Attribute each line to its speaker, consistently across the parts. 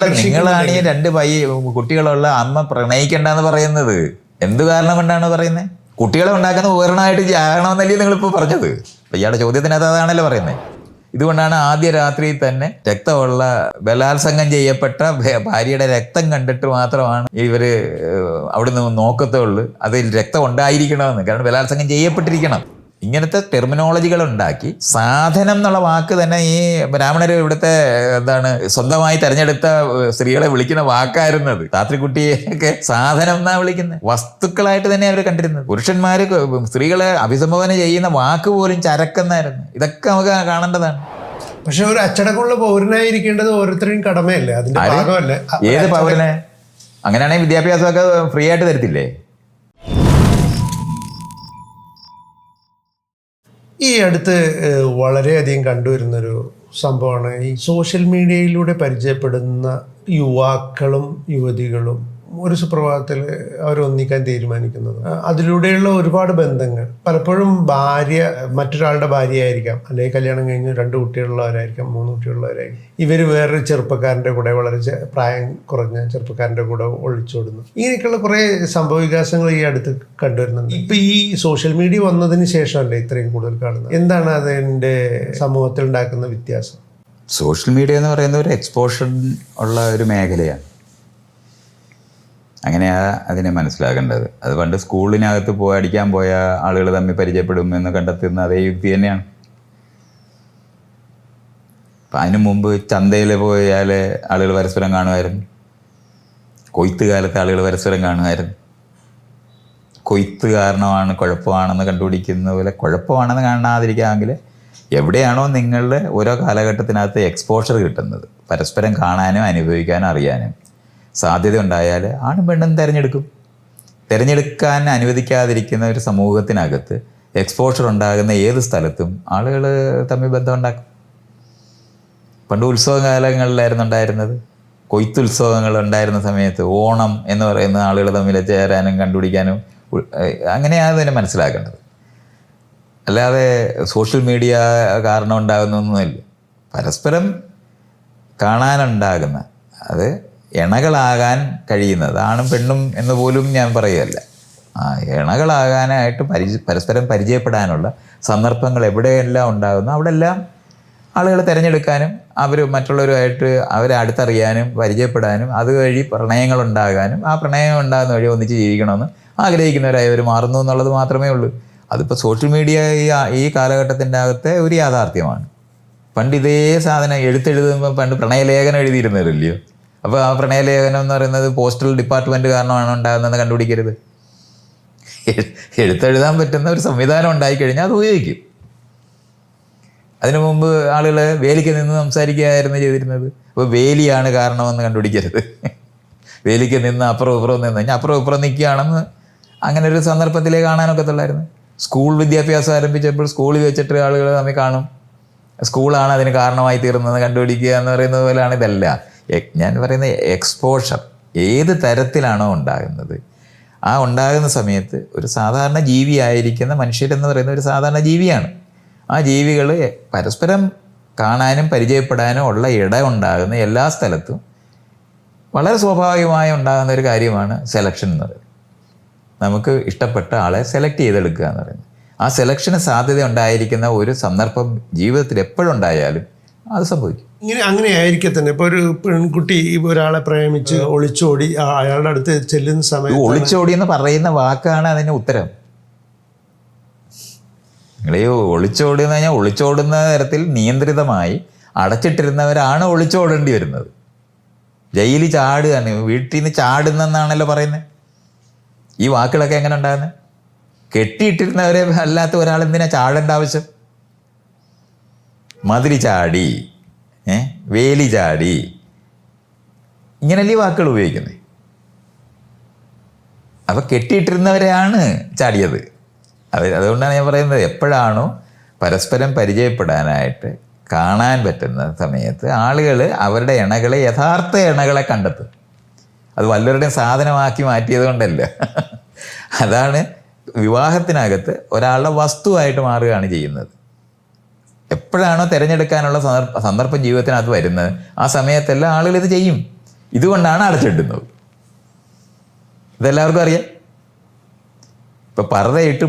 Speaker 1: നിങ്ങളാണ് ഈ രണ്ട് കുട്ടികളുള്ള അമ്മ പ്രണയിക്കണ്ടെന്ന് പറയുന്നത്. എന്ത് കാരണം കൊണ്ടാണ് പറയുന്നത്? കുട്ടികളെ ഉണ്ടാക്കുന്ന ഉപകരണമായിട്ട് ആകണമെന്നല്ലേ നിങ്ങളിപ്പോൾ പറഞ്ഞത്? ഇയാളുടെ ചോദ്യത്തിനകത്ത് അതാണല്ലോ പറയുന്നത്. ഇതുകൊണ്ടാണ് ആദ്യ രാത്രിയിൽ തന്നെ രക്തമുള്ള ബലാത്സംഗം ചെയ്യപ്പെട്ട ഭാര്യയുടെ രക്തം കണ്ടിട്ട് മാത്രമാണ് ഇവര് അവിടുന്ന് നോക്കത്തുള്ളൂ അതിൽ രക്തം ഉണ്ടായിരിക്കണമെന്ന്. കാരണം ബലാത്സംഗം ചെയ്യപ്പെട്ടിരിക്കണം. ഇങ്ങനത്തെ ടെർമിനോളജികൾ ഉണ്ടാക്കി സാധനം എന്നുള്ള വാക്ക് തന്നെ ഈ ബ്രാഹ്മണർ ഇവിടുത്തെ സ്വന്തമായി തെരഞ്ഞെടുത്ത സ്ത്രീകളെ വിളിക്കുന്ന വാക്കായിരുന്നത്. താത്രിക്കുട്ടിയൊക്കെ സാധനം എന്നാ വിളിക്കുന്നത്. വസ്തുക്കളായിട്ട് തന്നെ അവർ കണ്ടിരുന്നത്. പുരുഷന്മാര് സ്ത്രീകളെ അഭിസംബോധന ചെയ്യുന്ന വാക്ക് പോലും ചരക്കെന്നായിരുന്നു. ഇതൊക്കെ നമുക്ക് കാണേണ്ടതാണ്.
Speaker 2: പക്ഷെ ഒരു അച്ചടക്കമുള്ള പൗരനായിരിക്കേണ്ടത് ഓരോരുത്തരുടെയും കടമയല്ലേ, അതിന്റെ ഭാഗമല്ലേ?
Speaker 1: ഏത് പൗരനെ? അങ്ങനെയാണെങ്കിൽ വിദ്യാഭ്യാസമൊക്കെ ഫ്രീ ആയിട്ട് തരത്തില്ലേ?
Speaker 2: ഈ അടുത്ത് വളരെയധികം കണ്ടുവരുന്നൊരു സംഭവമാണ് ഈ സോഷ്യൽ മീഡിയയിലൂടെ പരിചയപ്പെടുന്ന യുവാക്കളും യുവതികളും ഒരു സുപ്രഭാതത്തിൽ അവരൊന്നിക്കാൻ തീരുമാനിക്കുന്നത്. അതിലൂടെയുള്ള ഒരുപാട് ബന്ധങ്ങൾ, പലപ്പോഴും ഭാര്യ മറ്റൊരാളുടെ ഭാര്യയായിരിക്കാം, അല്ലെങ്കിൽ കല്യാണം കഴിഞ്ഞ് 2 കുട്ടികളുള്ളവരായിരിക്കാം, 3 കുട്ടികളുള്ളവരായിരിക്കും. ഇവർ വേറൊരു ചെറുപ്പക്കാരൻ്റെ കൂടെ, വളരെ പ്രായം കുറഞ്ഞ ചെറുപ്പക്കാരൻ്റെ കൂടെ ഒളിച്ചോടുന്നു. ഇങ്ങനെയൊക്കെയുള്ള കുറേ സംഭവവികാസങ്ങൾ ഈ അടുത്ത് കണ്ടുവരുന്നുണ്ട്. ഇപ്പം ഈ സോഷ്യൽ മീഡിയ വന്നതിന് ശേഷമല്ലേ ഇത്രയും കൂടുതൽ കാണുന്നത്? എന്താണ് അതിൻ്റെ സമൂഹത്തിൽ ഉണ്ടാക്കുന്ന വ്യത്യാസം?
Speaker 1: സോഷ്യൽ മീഡിയ എന്ന് പറയുന്ന ഒരു എക്സ്പോഷർ ഉള്ള ഒരു മേഖലയാണ്. അങ്ങനെയാണ് അതിനെ മനസ്സിലാക്കേണ്ടത്. അത് പണ്ട് സ്കൂളിനകത്ത് അടിക്കാൻ പോയ ആളുകൾ തമ്മിൽ പരിചയപ്പെടും എന്ന് കണ്ടെത്തുന്ന അതേ യുക്തി തന്നെയാണ്. അപ്പം അതിനു മുമ്പ് ചന്തയിൽ പോയാൽ ആളുകൾ പരസ്പരം കാണുമായിരുന്നു. കൊയ്ത്ത് കാലത്ത് ആളുകൾ പരസ്പരം കാണുമായിരുന്നു. കൊയ്ത്ത് കാരണമാണ് കുഴപ്പമാണെന്ന് കണ്ടുപിടിക്കുന്ന പോലെ കുഴപ്പമാണെന്ന് കാണാതിരിക്കാമെങ്കിൽ എവിടെയാണോ നിങ്ങളുടെ ഓരോ കാലഘട്ടത്തിനകത്ത് എക്സ്പോഷർ കിട്ടുന്നത്, പരസ്പരം കാണാനും അനുഭവിക്കാനും അറിയാനും സാധ്യത ഉണ്ടായാൽ ആണും പെണ്ണും തിരഞ്ഞെടുക്കാൻ അനുവദിക്കാതിരിക്കുന്ന ഒരു സമൂഹത്തിനകത്ത് എക്സ്പോഷർ ഉണ്ടാകുന്ന ഏത് സ്ഥലത്തും ആളുകൾ തമ്മിൽ ബന്ധമുണ്ടാക്കും. പണ്ട് ഉത്സവകാലങ്ങളിലായിരുന്നു ഉണ്ടായിരുന്നത്. കൊയ്ത്തുത്സവങ്ങൾ ഉണ്ടായിരുന്ന സമയത്ത് ഓണം എന്ന് പറയുന്ന ആളുകൾ തമ്മിൽ ചേരാനും കണ്ടുപിടിക്കാനും അങ്ങനെയാണ് അതിനെ മനസ്സിലാക്കേണ്ടത്. അല്ലാതെ സോഷ്യൽ മീഡിയ കാരണം ഉണ്ടാകുന്നൊന്നുമില്ല. പരസ്പരം കാണാനുണ്ടാകുന്ന, അത് ഇണകളാകാൻ കഴിയുന്നത്, ആണും പെണ്ണും എന്ന് പോലും ഞാൻ പറയുകയല്ല, ഇണകളാകാനായിട്ട് പരസ്പരം പരിചയപ്പെടാനുള്ള സന്ദർഭങ്ങൾ എവിടെയെല്ലാം ഉണ്ടാകുന്നു അവിടെല്ലാം ആളുകൾ തിരഞ്ഞെടുക്കാനും അവർ മറ്റുള്ളവരുമായിട്ട് അവരെ അടുത്തറിയാനും പരിചയപ്പെടാനും അതുവഴി പ്രണയങ്ങളുണ്ടാകാനും ആ പ്രണയം ഉണ്ടാകുന്ന വഴി ഒന്നിച്ച് ജീവിക്കണമെന്ന് ആഗ്രഹിക്കുന്നവരായി അവർ മാറുന്നു എന്നുള്ളത് മാത്രമേ ഉള്ളൂ. അതിപ്പോൾ സോഷ്യൽ മീഡിയ ഈ കാലഘട്ടത്തിൻ്റെ അകത്തെ ഒരു യാഥാർത്ഥ്യമാണ്. പണ്ട് ഇതേ സാധനം എഴുത്തെഴുതുമ്പോൾ പണ്ട് പ്രണയലേഖനം എഴുതിയിരുന്നവരല്ലയോ? അപ്പോൾ ആ പ്രണയലേഖനം എന്ന് പറയുന്നത് പോസ്റ്റൽ ഡിപ്പാർട്ട്മെൻറ്റ് കാരണമാണ് ഉണ്ടാകുന്നതെന്ന് കണ്ടുപിടിക്കരുത്. എഴുത്തെഴുതാൻ പറ്റുന്ന ഒരു സംവിധാനം ഉണ്ടായിക്കഴിഞ്ഞാൽ അത് ഉപയോഗിക്കും. അതിനു മുമ്പ് ആളുകൾ വേലിക്ക് നിന്ന് സംസാരിക്കുകയായിരുന്നു ചെയ്തിരുന്നത്. അപ്പോൾ വേലിയാണ് കാരണമെന്ന് കണ്ടുപിടിക്കരുത്. വേലിക്ക് നിന്ന് അപ്പുറം ഇപ്പുറം നിന്ന് കഴിഞ്ഞാൽ അപ്പുറം ഇപ്പുറം നിൽക്കുകയാണെന്ന് അങ്ങനെ ഒരു സന്ദർഭത്തിലേ കാണാനൊക്കത്തുള്ളായിരുന്നു. സ്കൂൾ വിദ്യാഭ്യാസം ആരംഭിച്ചപ്പോൾ സ്കൂളിൽ വെച്ചിട്ട് ആളുകൾ തമ്മിൽ കാണും. സ്കൂളാണ് അതിന് കാരണമായി തീർന്നത് കണ്ടുപിടിക്കുക എന്ന് പറയുന്നത് പോലെയാണ് ഇതെല്ലാം. ഞാൻ പറയുന്ന എക്സ്പോഷർ ഏത് തരത്തിലാണോ ഉണ്ടാകുന്നത്, ആ ഉണ്ടാകുന്ന സമയത്ത് ഒരു സാധാരണ ജീവിയായിരിക്കുന്ന മനുഷ്യരെന്ന് പറയുന്ന ഒരു സാധാരണ ജീവിയാണ്. ആ ജീവികൾ പരസ്പരം കാണാനും പരിചയപ്പെടാനും ഉള്ള ഉണ്ടാകുന്ന എല്ലാ സ്ഥലത്തും വളരെ സ്വാഭാവികമായി ഉണ്ടാകുന്ന ഒരു കാര്യമാണ് സെലക്ഷൻ എന്ന് പറയുന്നത്. നമുക്ക് ഇഷ്ടപ്പെട്ട ആളെ സെലക്ട് ചെയ്തെടുക്കുക എന്ന് പറയുന്നത്. ആ സെലക്ഷന് സാധ്യത ഉണ്ടായിരിക്കുന്ന ഒരു സന്ദർഭം ജീവിതത്തിൽ എപ്പോഴുണ്ടായാലും അത് സംഭവിക്കും.
Speaker 2: അങ്ങനെ ആയിരിക്കെ തന്നെ ഇപ്പോൾ ഒരു പെൺകുട്ടി ഒരാളെ പ്രേമിച്ച് ഒളിച്ചോടി അയാളുടെ അടുത്ത് ചെല്ലുന്ന സമയത്ത്,
Speaker 1: ഒളിച്ചോടി എന്ന് പറയുന്ന വാക്കാണ് അതിന് ഉത്തരം. നിങ്ങൾ ഈ ഒളിച്ചോടി എന്ന് പറഞ്ഞാൽ ഒളിച്ചോടുന്ന തരത്തിൽ നിയന്ത്രിതമായി അടച്ചിട്ടിരുന്നവരാണ് ഒളിച്ചോടേണ്ടി വരുന്നത്. ജയിലിൽ ചാടുകയാണ്, വീട്ടിൽ നിന്ന് ചാടുന്നെന്നാണല്ലോ പറയുന്നത്. ഈ വാക്കുകളൊക്കെ എങ്ങനെ ഉണ്ടാകുന്നത്? കെട്ടിയിട്ടിരുന്നവരെ അല്ലാത്ത ഒരാൾ എന്തിനാ ചാടേണ്ട ആവശ്യം? മതിരി ചാടി, വേലി ചാടി, ഇങ്ങനല്ലേ വാക്കുകൾ ഉപയോഗിക്കുന്നത്. അപ്പം കെട്ടിയിട്ടിരുന്നവരെയാണ് ചാടിയത്. അതുകൊണ്ടാണ് ഞാൻ പറയുന്നത്, എപ്പോഴാണോ പരസ്പരം പരിചയപ്പെടാനായിട്ട് കാണാൻ പറ്റുന്ന സമയത്ത് ആളുകൾ അവരുടെ ഇണകളെ, യഥാർത്ഥ ഇണകളെ കണ്ടെത്തും. അത് വല്ലവരുടെയും സാധനമാക്കി മാറ്റിയത് കൊണ്ടല്ല. അതാണ് വിവാഹത്തിനകത്ത് ഒരാളുടെ വസ്തുവായിട്ട് മാറുകയാണ് ചെയ്യുന്നത്. എപ്പോഴാണോ തിരഞ്ഞെടുക്കാനുള്ള സന്ദർഭം ജീവിതത്തിനകത്ത് വരുന്നത്, ആ സമയത്തെല്ലാം ആളുകൾ ഇത് ചെയ്യും. ഇതുകൊണ്ടാണ് അടച്ചിടുന്നത്. ഇതെല്ലാവർക്കും അറിയാം. ഇപ്പം പർദ്ദയിട്ട്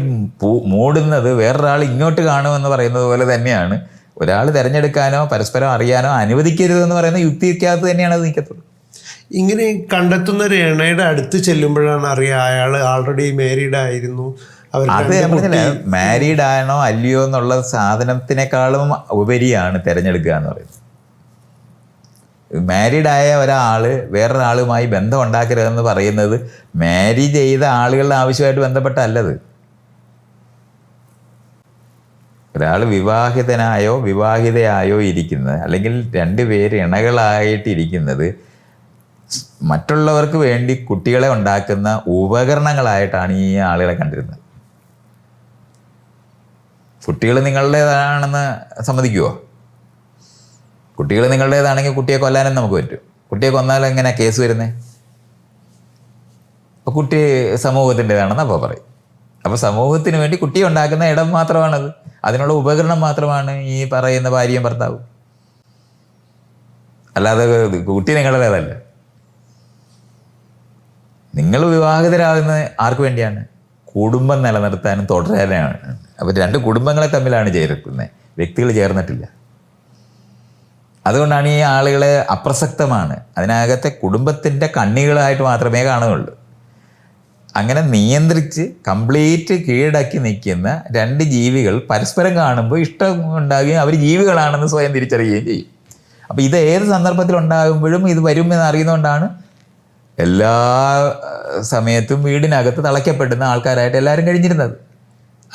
Speaker 1: മൂടുന്നത് വേറൊരാൾ ഇങ്ങോട്ട് കാണുമെന്ന് പറയുന്നത് പോലെ തന്നെയാണ് ഒരാൾ തിരഞ്ഞെടുക്കാനോ പരസ്പരം അറിയാനോ അനുവദിക്കരുതെന്ന് പറയുന്ന യുക്തിക്കകത്ത് തന്നെയാണ് അത് നിൽക്കത്തുള്ളൂ.
Speaker 2: ഇങ്ങനെ കണ്ടെത്തുന്ന ഒരു ഇണയുടെ അടുത്ത് ചെല്ലുമ്പോഴാണ് അറിയാം അയാൾ ആൾറെഡി മാരീഡ് ആയിരുന്നു.
Speaker 1: അത് പറഞ്ഞില്ല, മാരീഡ് ആണോ അല്ലയോ എന്നുള്ള സാധനത്തിനേക്കാളും ഉപരിയാണ് തിരഞ്ഞെടുക്കുക എന്ന് പറയുന്നത്. മാരീഡായ ഒരാൾ വേറൊരാളുമായി ബന്ധം ഉണ്ടാക്കരുതെന്ന് പറയുന്നത് മാരി ചെയ്ത ആളുകളുടെ ആവശ്യമായിട്ട് ബന്ധപ്പെട്ടല്ലത്. ഒരാൾ വിവാഹിതനായോ വിവാഹിതയായോ ഇരിക്കുന്നത്, അല്ലെങ്കിൽ രണ്ടുപേര് ഇണകളായിട്ടിരിക്കുന്നത് മറ്റുള്ളവർക്ക് വേണ്ടി കുട്ടികളെ ഉണ്ടാക്കുന്ന ഉപകരണങ്ങളായിട്ടാണ് ഈ ആളുകളെ കണ്ടിരുന്നത്. കുട്ടികൾ നിങ്ങളുടേതാണെന്ന് സമ്മതിക്കുമോ? കുട്ടികൾ നിങ്ങളുടേതാണെങ്കിൽ കുട്ടിയെ കൊല്ലാനും നമുക്ക് പറ്റും. കുട്ടിയെ കൊന്നാൽ എങ്ങനെയാണ് കേസ് വരുന്നത്? അപ്പോൾ കുട്ടി സമൂഹത്തിൻ്റെതാണെന്ന് അപ്പോൾ പറയും. അപ്പോൾ സമൂഹത്തിന് വേണ്ടി കുട്ടിയെ ഉണ്ടാക്കുന്ന ഇടം മാത്രമാണത്, അതിനുള്ള ഉപകരണം മാത്രമാണ് ഈ പറയുന്ന ഭാര്യയും ഭർത്താവും. അല്ലാതെ കുട്ടി നിങ്ങളുടേതല്ല. നിങ്ങൾ വിവാഹിതരാകുന്നത് ആർക്ക് വേണ്ടിയാണ്? കുടുംബം നിലനിർത്താനും തുടരാനാണ്. അപ്പോൾ രണ്ട് കുടുംബങ്ങളെ തമ്മിലാണ് ചേർക്കുന്നത്, വ്യക്തികൾ ചേർന്നിട്ടില്ല. അതുകൊണ്ടാണ് ഈ ആളുകളെ അപ്രസക്തമാണ്, അതിനകത്തെ കുടുംബത്തിൻ്റെ കണ്ണികളായിട്ട് മാത്രമേ കാണുകയുള്ളൂ. അങ്ങനെ നിയന്ത്രിച്ച് കംപ്ലീറ്റ് കീഴടക്കി നിൽക്കുന്ന രണ്ട് ജീവികൾ പരസ്പരം കാണുമ്പോൾ ഇഷ്ടം ഉണ്ടാകുകയും അവർ ജീവികളാണെന്ന് സ്വയം തിരിച്ചറിയുകയും ചെയ്യും. അപ്പോൾ ഇത് ഏത് സന്ദർഭത്തിലുണ്ടാകുമ്പോഴും ഇത് വരുമെന്ന് അറിയുന്നതുകൊണ്ടാണ് എല്ലാ സമയത്തും വീടിനകത്ത് തളയ്ക്കപ്പെടുന്ന ആൾക്കാരായിട്ട് എല്ലാവരും കഴിഞ്ഞിരുന്നത്.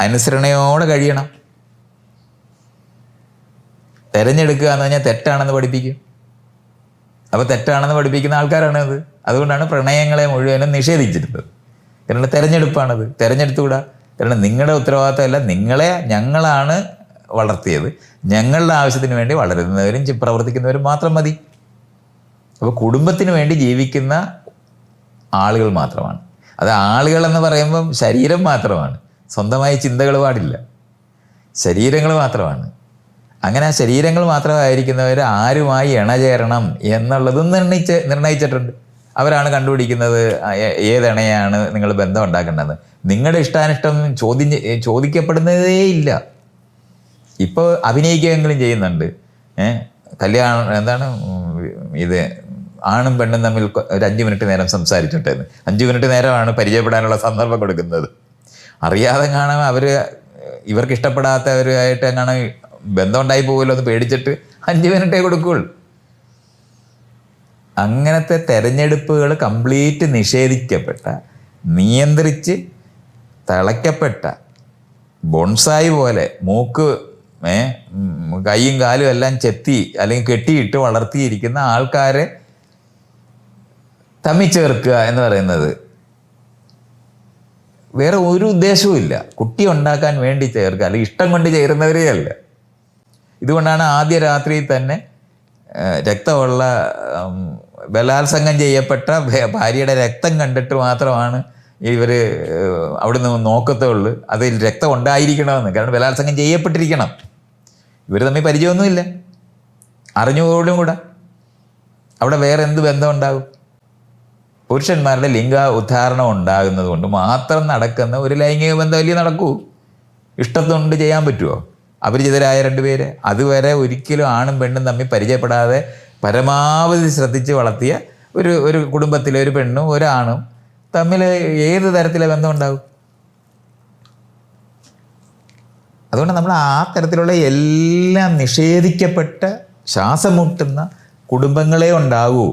Speaker 1: അനുസരണയോടെ കഴിയണം. തിരഞ്ഞെടുക്കുക എന്ന് പറഞ്ഞാൽ തെറ്റാണെന്ന് പഠിപ്പിക്കും. അപ്പോൾ തെറ്റാണെന്ന് പഠിപ്പിക്കുന്ന ആൾക്കാരാണ് അത്. അതുകൊണ്ടാണ് പ്രണയങ്ങളെ മുഴുവനും നിഷേധിച്ചിരുന്നത്. കാരണം തിരഞ്ഞെടുപ്പാണത്. തിരഞ്ഞെടുത്തുകൂടാ. കാരണം നിങ്ങളുടെ ഉത്തരവാദിത്തമല്ല, നിങ്ങളെ ഞങ്ങളാണ് വളർത്തിയത്, ഞങ്ങളുടെ ആവശ്യത്തിന് വേണ്ടി വളരുന്നവരും പ്രവർത്തിക്കുന്നവരും മാത്രം മതി. അപ്പോൾ കുടുംബത്തിന് വേണ്ടി ജീവിക്കുന്ന ആളുകൾ മാത്രമാണ്. അത് ആളുകളെന്ന് പറയുമ്പം ശരീരം മാത്രമാണ്, സ്വന്തമായി ചിന്തകൾ പാടില്ല, ശരീരങ്ങൾ മാത്രമാണ്. അങ്ങനെ ആ ശരീരങ്ങൾ മാത്രമായിരിക്കുന്നവർ ആരുമായി ഇണചേരണം എന്നുള്ളതും നിർണയിച്ചിട്ടുണ്ട്. അവരാണ് കണ്ടുപിടിക്കുന്നത് ഏതിണയാണ് നിങ്ങൾ ബന്ധം ഉണ്ടാക്കേണ്ടത്. നിങ്ങളുടെ ഇഷ്ടാനിഷ്ടം ചോദിക്കപ്പെടുന്നതേ ഇല്ല. ഇപ്പോൾ അഭിനയിക്കുകയെങ്കിലും ചെയ്യുന്നുണ്ട്. കല്യാണം എന്താണ് ഇത്, ആണും പെണ്ണും തമ്മിൽ ഒരു 5 മിനിറ്റ് നേരം സംസാരിച്ചിട്ടേന്ന്. 5 മിനിറ്റ് നേരമാണ് പരിചയപ്പെടാനുള്ള സന്ദർഭം കൊടുക്കുന്നത്. അറിയാതെ കാണാൻ അവർ ഇവർക്ക് ഇഷ്ടപ്പെടാത്തവരുമായിട്ട് അങ്ങനെ ബന്ധം ഉണ്ടായി പോകുമല്ലോ എന്ന് പേടിച്ചിട്ട് 5 മിനിറ്റേ കൊടുക്കുകയുള്ളൂ. അങ്ങനത്തെ തെരഞ്ഞെടുപ്പുകൾ കംപ്ലീറ്റ് നിഷേധിക്കപ്പെട്ട, നിയന്ത്രിച്ച് തളയ്ക്കപ്പെട്ട, ബോൺസായി പോലെ മൂക്ക് കൈയും കാലും എല്ലാം ചെത്തി അല്ലെങ്കിൽ കെട്ടിയിട്ട് വളർത്തിയിരിക്കുന്ന ആൾക്കാരെ തമ്മിൽ ചേർക്കുക എന്ന് പറയുന്നത് വേറെ ഒരു ഉദ്ദേശവും ഇല്ല. കുട്ടി ഉണ്ടാക്കാൻ വേണ്ടി ചേർക്കുക, അല്ലെങ്കിൽ ഇഷ്ടം കൊണ്ട് ചേരുന്നവരേ അല്ല. ഇതുകൊണ്ടാണ് ആദ്യ രാത്രിയിൽ തന്നെ രക്തമുള്ള ബലാത്സംഗം ചെയ്യപ്പെട്ട ഭാര്യയുടെ രക്തം കണ്ടിട്ട് മാത്രമാണ് ഇവർ അവിടുന്ന് നോക്കത്തുള്ളൂ അതിൽ രക്തം ഉണ്ടായിരിക്കണമെന്ന്. കാരണം ബലാത്സംഗം ചെയ്യപ്പെട്ടിരിക്കണം. ഇവർ തമ്മിൽ പരിചയമൊന്നുമില്ല, അറിഞ്ഞുപോലും കൂടെ. അവിടെ വേറെ എന്ത് ബന്ധം ഉണ്ടാകും? പുരുഷന്മാരുടെ ലിംഗ ഉദ്ധാരണം ഉണ്ടാകുന്നത് കൊണ്ട് മാത്രം നടക്കുന്ന ഒരു ലൈംഗിക ബന്ധമല്ലേ നടക്കൂ? ഇഷ്ടത്തുകൊണ്ട് ചെയ്യാൻ പറ്റുമോ? അപരിചിതരായ 2 പേര് അതുവരെ ഒരിക്കലും ആണും പെണ്ണും തമ്മിൽ പരിചയപ്പെടാതെ പരമാവധി ശ്രദ്ധിച്ച് വളർത്തിയ ഒരു കുടുംബത്തിലെ ഒരു പെണ്ണും ഒരാണും തമ്മിൽ ഏത് തരത്തിലെ ബന്ധം ഉണ്ടാകും? അതുകൊണ്ട് നമ്മൾ ആ തരത്തിലുള്ള എല്ലാം നിഷേധിക്കപ്പെട്ട ശ്വാസം മുട്ടുന്ന കുടുംബങ്ങളെ ഉണ്ടാകൂ.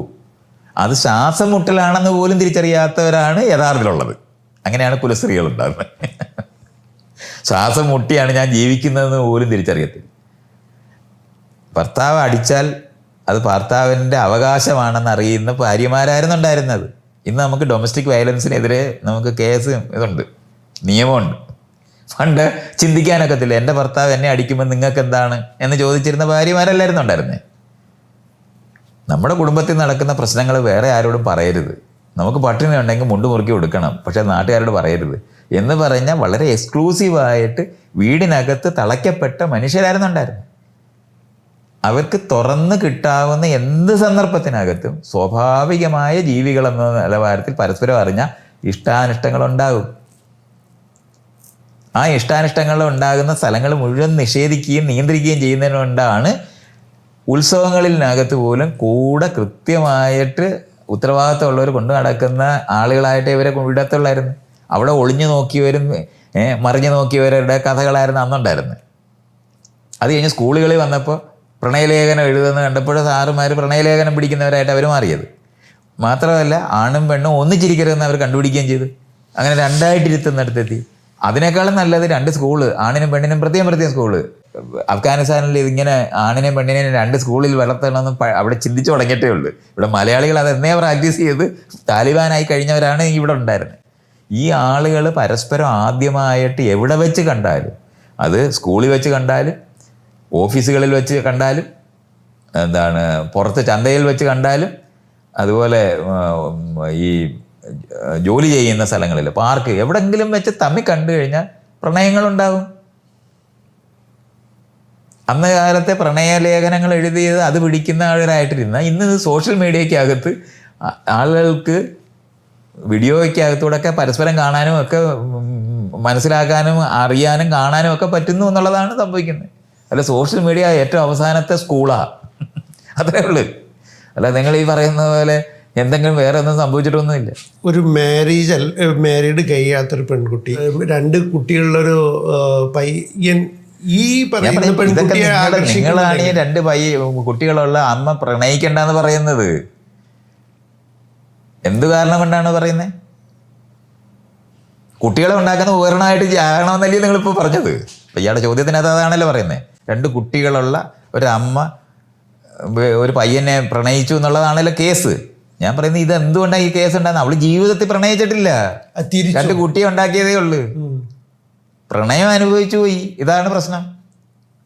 Speaker 1: അത് ശ്വാസം മുട്ടലാണെന്ന് പോലും തിരിച്ചറിയാത്തവരാണ് യഥാർത്ഥത്തിലുള്ളത്. അങ്ങനെയാണ് കുലസ്ത്രീകൾ ഉണ്ടാകുന്നത്. ശ്വാസം മുട്ടിയാണ് ഞാൻ ജീവിക്കുന്നതെന്ന് പോലും തിരിച്ചറിയത്തില്ല. ഭർത്താവ് അടിച്ചാൽ അത് ഭർത്താവിൻ്റെ അവകാശമാണെന്ന് അറിയുന്ന ഭാര്യമാരായിരുന്നു ഉണ്ടായിരുന്നത്. ഇന്ന് നമുക്ക് ഡൊമസ്റ്റിക് വയലൻസിനെതിരെ നമുക്ക് കേസ് ഇതുണ്ട്, നിയമമുണ്ട്. പണ്ട് ചിന്തിക്കാനൊക്കത്തില്ല, എൻ്റെ ഭർത്താവ് എന്നെ അടിക്കുമ്പോൾ നിങ്ങൾക്ക് എന്താണ് എന്ന് ചോദിച്ചിരുന്ന ഭാര്യമാരല്ലായിരുന്നു ഉണ്ടായിരുന്നേ. നമ്മുടെ കുടുംബത്തിൽ നടക്കുന്ന പ്രശ്നങ്ങൾ വേറെ ആരോടും പറയരുത്. നമുക്ക് പട്ടിണി ഉണ്ടെങ്കിൽ മുണ്ട് മുറുക്കി കൊടുക്കണം, പക്ഷെ നാട്ടുകാരോട് പറയരുത് എന്ന് പറഞ്ഞാൽ വളരെ എക്സ്ക്ലൂസീവായിട്ട് വീടിനകത്ത് തളയ്ക്കപ്പെട്ട മനുഷ്യരായിരുന്നു ഉണ്ടായിരുന്നു. അവർക്ക് തുറന്ന് കിട്ടാവുന്ന എന്ത് സന്ദർഭത്തിനകത്തും സ്വാഭാവികമായ ജീവികളെന്ന നിലവാരത്തിൽ പരസ്പരം അറിഞ്ഞ ഇഷ്ടാനിഷ്ടങ്ങളുണ്ടാകും. ആ ഇഷ്ടാനിഷ്ടങ്ങൾ ഉണ്ടാകുന്ന സ്ഥലങ്ങൾ മുഴുവൻ നിഷേധിക്കുകയും നിയന്ത്രിക്കുകയും ചെയ്യുന്നതിനുകൊണ്ടാണ് ഉത്സവങ്ങളിനകത്ത് പോലും കൂടെ കൃത്യമായിട്ട് ഉത്തരവാദിത്തമുള്ളവർ കൊണ്ടു നടക്കുന്ന ആളുകളായിട്ട് ഇവരെ വിടത്തുള്ളായിരുന്നു. അവിടെ ഒളിഞ്ഞു നോക്കിയവരും മറിഞ്ഞു നോക്കിയവരുടെ കഥകളായിരുന്നു അന്നുണ്ടായിരുന്നത്. അത് കഴിഞ്ഞ് സ്കൂളുകളിൽ വന്നപ്പോൾ പ്രണയലേഖനം എഴുതുന്നത് കണ്ടപ്പോൾ സാറുമാർ പ്രണയലേഖനം പിടിക്കുന്നവരായിട്ട് അവർ മാറിയത്. മാത്രമല്ല ആണും പെണ്ണും ഒന്നിച്ചിരിക്കരുതെന്ന് അവർ കണ്ടുപിടിക്കുകയും ചെയ്തു. അങ്ങനെ രണ്ടായിട്ടിരുത്തുന്നിടത്തെത്തി. അതിനേക്കാളും നല്ലത് 2 സ്കൂള്, ആണിനും പെണ്ണിനും പ്രത്യേകം സ്കൂള്. അഫ്ഗാനിസ്ഥാനിൽ ഇതിങ്ങനെ ആണിനെയും പെണ്ണിനെയും 2 സ്കൂളിൽ വളർത്തണമെന്ന് അവിടെ ചിന്തിച്ചു തുടങ്ങിയിട്ടേ ഉള്ളൂ. ഇവിടെ മലയാളികൾ അത് എന്നേ പ്രാക്ടീസ് ചെയ്ത് താലിബാനായി കഴിഞ്ഞവരാണ് ഇവിടെ ഉണ്ടായിരുന്നത്. ഈ ആളുകൾ പരസ്പരം ആദ്യമായിട്ട് എവിടെ വെച്ച് കണ്ടാലും, അത് സ്കൂളിൽ വെച്ച് കണ്ടാലും ഓഫീസുകളിൽ വെച്ച് കണ്ടാലും പുറത്ത് ചന്തയിൽ വെച്ച് കണ്ടാലും അതുപോലെ ഈ ജോലി ചെയ്യുന്ന സ്ഥലങ്ങളിൽ പാർക്ക് എവിടെങ്കിലും വെച്ച് തമ്മിൽ കണ്ടു കഴിഞ്ഞാൽ പ്രണയങ്ങളുണ്ടാകും. അന്ന് കാലത്തെ പ്രണയലേഖനങ്ങൾ എഴുതിയത് അത് പിടിക്കുന്നവരായിട്ടിരുന്ന ഇന്ന് സോഷ്യൽ മീഡിയക്കകത്ത് ആളുകൾക്ക് വീഡിയോയ്ക്കകത്തൂടെയൊക്കെ പരസ്പരം കാണാനും ഒക്കെ മനസ്സിലാക്കാനും അറിയാനും കാണാനും ഒക്കെ പറ്റുന്നു എന്നുള്ളതാണ് സംഭവിക്കുന്നത്. അല്ല, സോഷ്യൽ മീഡിയ ഏറ്റവും അവസാനത്തെ സ്കൂളാണ്. അത്രേ ഉള്ളൂ. അല്ല, നിങ്ങൾ ഈ പറയുന്ന പോലെ എന്തെങ്കിലും വേറെ ഒന്നും സംഭവിച്ചിട്ടൊന്നുമില്ല.
Speaker 2: ഒരു മാരീഡ് കഴിയാത്തൊരു പെൺകുട്ടി, 2 കുട്ടികളുള്ളൊരു പയ്യൻ ഈ പറയുന്ന പെൺകുട്ടിയെ
Speaker 1: നിങ്ങളാണ് ഈ 2 കുട്ടികളുള്ള അമ്മ പ്രണയിക്കണ്ടെന്ന് പറയുന്നത്. എന്ത് കാരണം കൊണ്ടാണ് പറയുന്നത്? കുട്ടികളെ ഉണ്ടാക്കുന്ന ഉപകരണമായിട്ട് ആകണമെന്നല്ലേ നിങ്ങളിപ്പോൾ പറഞ്ഞത്? ഇയാളുടെ ചോദ്യത്തിനകത്ത് അതാണല്ലോ പറയുന്നത്. 2 കുട്ടികളുള്ള ഒരമ്മ ഒരു പയ്യനെ പ്രണയിച്ചു എന്നുള്ളതാണല്ലോ കേസ്. ഞാൻ പറയുന്നത് ഇത് എന്തുകൊണ്ടാണ് ഈ കേസ് ഉണ്ടാകുന്നത്? അവള് ജീവിതത്തിൽ പ്രണയിച്ചിട്ടില്ല, 2 കുട്ടിയെ ഉണ്ടാക്കിയതേ ഉള്ളൂ. പ്രണയം അനുഭവിച്ചു പോയി. ഇതാണ് പ്രശ്നം.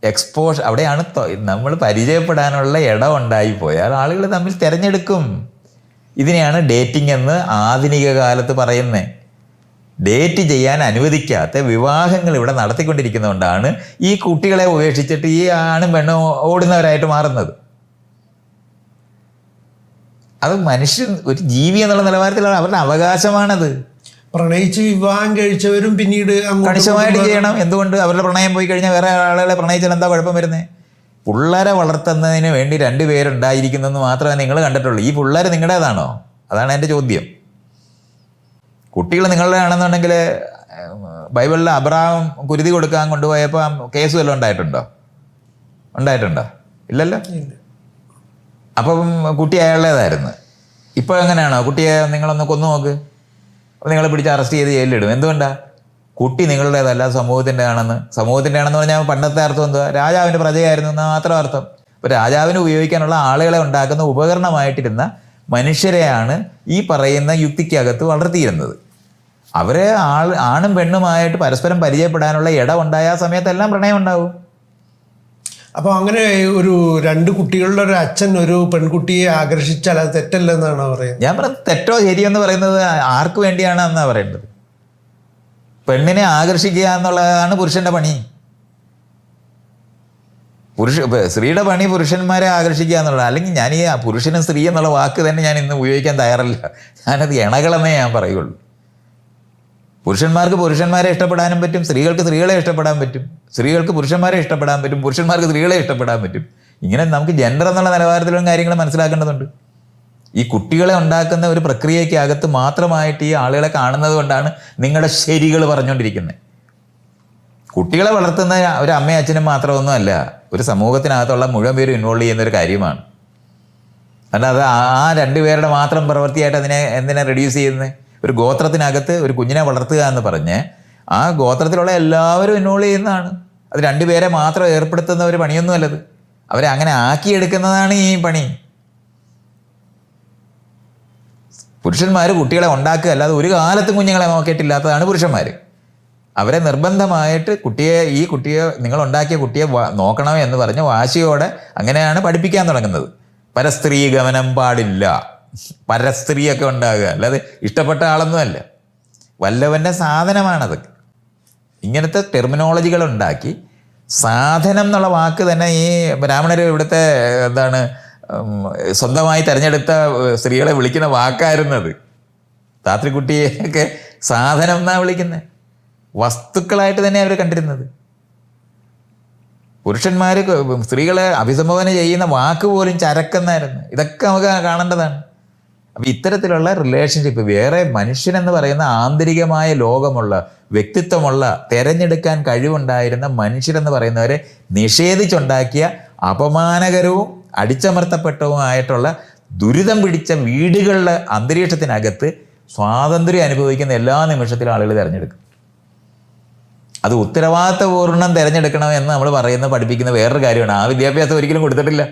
Speaker 1: എക്സ്പോഷർ അവിടെയാണ് നമ്മൾ പരിചയപ്പെടാനുള്ള ഇടം ഉണ്ടായിപ്പോയാൽ ആളുകൾ തമ്മിൽ തിരഞ്ഞെടുക്കും. ഇതിനെയാണ് ഡേറ്റിംഗ് എന്ന് ആധുനിക കാലത്ത് പറയുന്നത്. ഡേറ്റ് ചെയ്യാൻ അനുവദിക്കാത്ത വിവാഹങ്ങൾ ഇവിടെ നടത്തിക്കൊണ്ടിരിക്കുന്നതുകൊണ്ടാണ് ഈ കുട്ടികളെ ഉപേക്ഷിച്ചിട്ട് ഈ ആണും പെണ്ണും ഓടുന്നവരായിട്ട് മാറുന്നത്. അത് മനുഷ്യൻ ഒരു ജീവി എന്നുള്ള നിലവാരത്തിലാണ്, അവരുടെ അവകാശമാണത്.
Speaker 2: പ്രണയിച്ച് വിവാഹം കഴിച്ചവരും പിന്നീട്
Speaker 1: കണിശമായിട്ട് ചെയ്യണം. എന്തുകൊണ്ട്? അവരുടെ പ്രണയം പോയി കഴിഞ്ഞാൽ വേറെ ആളുകളെ പ്രണയിച്ചാൽ എന്താ കുഴപ്പം വരുന്നത്? പിള്ളേരെ വളർത്തുന്നതിന് വേണ്ടി 2 പേരുണ്ടായിരിക്കുന്നെന്ന് മാത്രമേ നിങ്ങൾ കണ്ടിട്ടുള്ളൂ. ഈ പിള്ളേർ നിങ്ങളുടേതാണോ? അതാണ് എൻ്റെ ചോദ്യം. കുട്ടികൾ നിങ്ങളുടെ ആണെന്നുണ്ടെങ്കിൽ ബൈബിളിൽ അബ്രഹാം കുരുതി കൊടുക്കാൻ കൊണ്ടുപോയപ്പോൾ കേസ് വല്ലതും ഉണ്ടായിട്ടുണ്ടോ? ഇല്ലല്ലോ. അപ്പം കുട്ടി അയാളുടേതായിരുന്നു. ഇപ്പോൾ എങ്ങനെയാണോ? കുട്ടിയെ നിങ്ങളൊന്ന് കൊന്നു നോക്ക്, നിങ്ങളെ പിടിച്ച് അറസ്റ്റ് ചെയ്ത് ജയിലിലിടും. എന്തുകൊണ്ടാണ്? കുട്ടി നിങ്ങളുടേതല്ല, സമൂഹത്തിൻ്റെ ആണെന്ന് പറഞ്ഞാൽ പണ്ടത്തെ അർത്ഥം എന്തുവാ? രാജാവിൻ്റെ പ്രജയായിരുന്നു എന്ന് മാത്രം അർത്ഥം. അപ്പോൾ രാജാവിന് ഉപയോഗിക്കാനുള്ള ആളുകളെ ഉണ്ടാക്കുന്ന ഉപകരണമായിട്ടിരുന്ന മനുഷ്യരെയാണ് ഈ പറയുന്ന യുക്തിക്കകത്ത് വളർത്തിയിരുന്നത്. അവരെ ആണും പെണ്ണുമായിട്ട് പരസ്പരം പരിചയപ്പെടാനുള്ള ഇടം ഉണ്ടായ സമയത്തെല്ലാം പ്രണയം ഉണ്ടാവും.
Speaker 2: അപ്പോൾ അങ്ങനെ ഒരു 2 കുട്ടികളുടെ ഒരു അച്ഛൻ ഒരു പെൺകുട്ടിയെ ആകർഷിച്ചാൽ അത് തെറ്റല്ലെന്നാണ് പറയുന്നത്.
Speaker 1: ഞാൻ പറഞ്ഞത് തെറ്റോ ശരിയെന്ന് പറയുന്നത് ആർക്ക് വേണ്ടിയാണ് എന്നാണ് പറയേണ്ടത്. പെണ്ണിനെ ആകർഷിക്കുക എന്നുള്ളതാണ് പുരുഷൻ്റെ പണി. സ്ത്രീയുടെ പണി പുരുഷന്മാരെ ആകർഷിക്കുക എന്നുള്ളത്. അല്ലെങ്കിൽ ഞാൻ ഈ പുരുഷനും സ്ത്രീ എന്നുള്ള വാക്ക് തന്നെ ഞാൻ ഇന്ന് ഉപയോഗിക്കാൻ തയ്യാറല്ല. ഞാനത് ഇണകളെന്നേ ഞാൻ പറയുള്ളൂ. പുരുഷന്മാർക്ക് പുരുഷന്മാരെ ഇഷ്ടപ്പെടാനും പറ്റും, സ്ത്രീകൾക്ക് സ്ത്രീകളെ ഇഷ്ടപ്പെടാൻ പറ്റും, സ്ത്രീകൾക്ക് പുരുഷന്മാരെ ഇഷ്ടപ്പെടാൻ പറ്റും, പുരുഷന്മാർക്ക് സ്ത്രീകളെ ഇഷ്ടപ്പെടാൻ പറ്റും. ഇങ്ങനെ നമുക്ക് ജെൻഡർ എന്നുള്ള നിലവാരത്തിലുള്ള കാര്യങ്ങൾ മനസ്സിലാക്കേണ്ടതുണ്ട്. ഈ കുട്ടികളെ ഉണ്ടാക്കുന്ന ഒരു പ്രക്രിയയ്ക്കകത്ത് മാത്രമായിട്ട് ഈ ആളുകളെ കാണുന്നത് കൊണ്ടാണ് നിങ്ങളുടെ ശരികൾ പറഞ്ഞുകൊണ്ടിരിക്കുന്നത്. കുട്ടികളെ വളർത്തുന്ന ഒരു അമ്മയും അച്ഛനും മാത്രമൊന്നുമല്ല, ഒരു സമൂഹത്തിനകത്തുള്ള മുഴുവൻ പേരും ഇൻവോൾവ് ചെയ്യുന്ന ഒരു കാര്യമാണ്. അല്ലാതെ ആ 2 പേരുടെ മാത്രം പ്രവൃത്തിയായിട്ട് അതിനെ എന്തിനാ റെഡ്യൂസ് ചെയ്യുന്നത്? ഒരു ഗോത്രത്തിനകത്ത് ഒരു കുഞ്ഞിനെ വളർത്തുക എന്ന് പറഞ്ഞ് ആ ഗോത്രത്തിലുള്ള എല്ലാവരും ഇൻവോൾവ് ചെയ്യുന്നതാണ്. അത് 2 പേരെ മാത്രം ഏർപ്പെടുത്തുന്ന ഒരു പണിയൊന്നുമല്ലത്. അവരെ അങ്ങനെ ആക്കിയെടുക്കുന്നതാണ് ഈ പണി. പുരുഷന്മാർ കുട്ടികളെ ഉണ്ടാക്കുക, അല്ലാതെ ഒരു കാലത്തും കുഞ്ഞുങ്ങളെ നോക്കിയിട്ടില്ലാത്തതാണ് പുരുഷന്മാർ. അവരെ നിർബന്ധമായിട്ട് ഈ കുട്ടിയെ നിങ്ങളുണ്ടാക്കിയ കുട്ടിയെ നോക്കണം എന്ന് പറഞ്ഞ് വാശിയോടെ അങ്ങനെയാണ് പഠിപ്പിക്കാൻ തുടങ്ങുന്നത്. പരസ്ത്രീ ഗമനം പാടില്ല, പരസ്ത്രീയൊക്കെ ഉണ്ടാകുക, അല്ലാതെ ഇഷ്ടപ്പെട്ട ആളൊന്നുമല്ല, വല്ലവൻ്റെ സാധനമാണത്. ഇങ്ങനത്തെ ടെർമിനോളജികൾ ഉണ്ടാക്കി സാധനം എന്നുള്ള വാക്ക് തന്നെ ഈ ബ്രാഹ്മണർ ഇവിടുത്തെ എന്താണ് സ്വന്തമായി തിരഞ്ഞെടുത്ത സ്ത്രീകളെ വിളിക്കുന്ന വാക്കായിരുന്നത്. താത്രിക്കുട്ടിയൊക്കെ സാധനം എന്നാണ് വിളിക്കുന്നത്. വസ്തുക്കളായിട്ട് തന്നെ അവർ കണ്ടിരുന്നത്. പുരുഷന്മാർ സ്ത്രീകളെ അഭിസംബോധന ചെയ്യുന്ന വാക്ക് പോലും ചരക്കെന്നായിരുന്നു. ഇതൊക്കെ നമുക്ക് കാണേണ്ടതാണ്. അപ്പം ഇത്തരത്തിലുള്ള റിലേഷൻഷിപ്പ്, വേറെ മനുഷ്യനെന്ന് പറയുന്ന ആന്തരികമായ ലോകമുള്ള, വ്യക്തിത്വമുള്ള, തിരഞ്ഞെടുക്കാൻ കഴിവുണ്ടായിരുന്ന മനുഷ്യരെന്ന് പറയുന്നവരെ നിഷേധിച്ചുണ്ടാക്കിയ അപമാനകരവും അടിച്ചമർത്തപ്പെട്ടതുമായിട്ടുള്ള ദുരിതം പിടിച്ച വീടുകളുടെ അന്തരീക്ഷത്തിനകത്ത് സ്വാതന്ത്ര്യം അനുഭവിക്കുന്ന എല്ലാ നിമിഷത്തിലും ആളുകൾ തിരഞ്ഞെടുക്കും. അത് ഉത്തരവാദിത്തപൂർണ്ണം തിരഞ്ഞെടുക്കണം എന്ന് നമ്മൾ പറയുന്നത്, പഠിപ്പിക്കുന്ന വേറൊരു കാര്യമാണ്. ആ വിദ്യാഭ്യാസം ഒരിക്കലും കൊടുത്തിട്ടില്ല.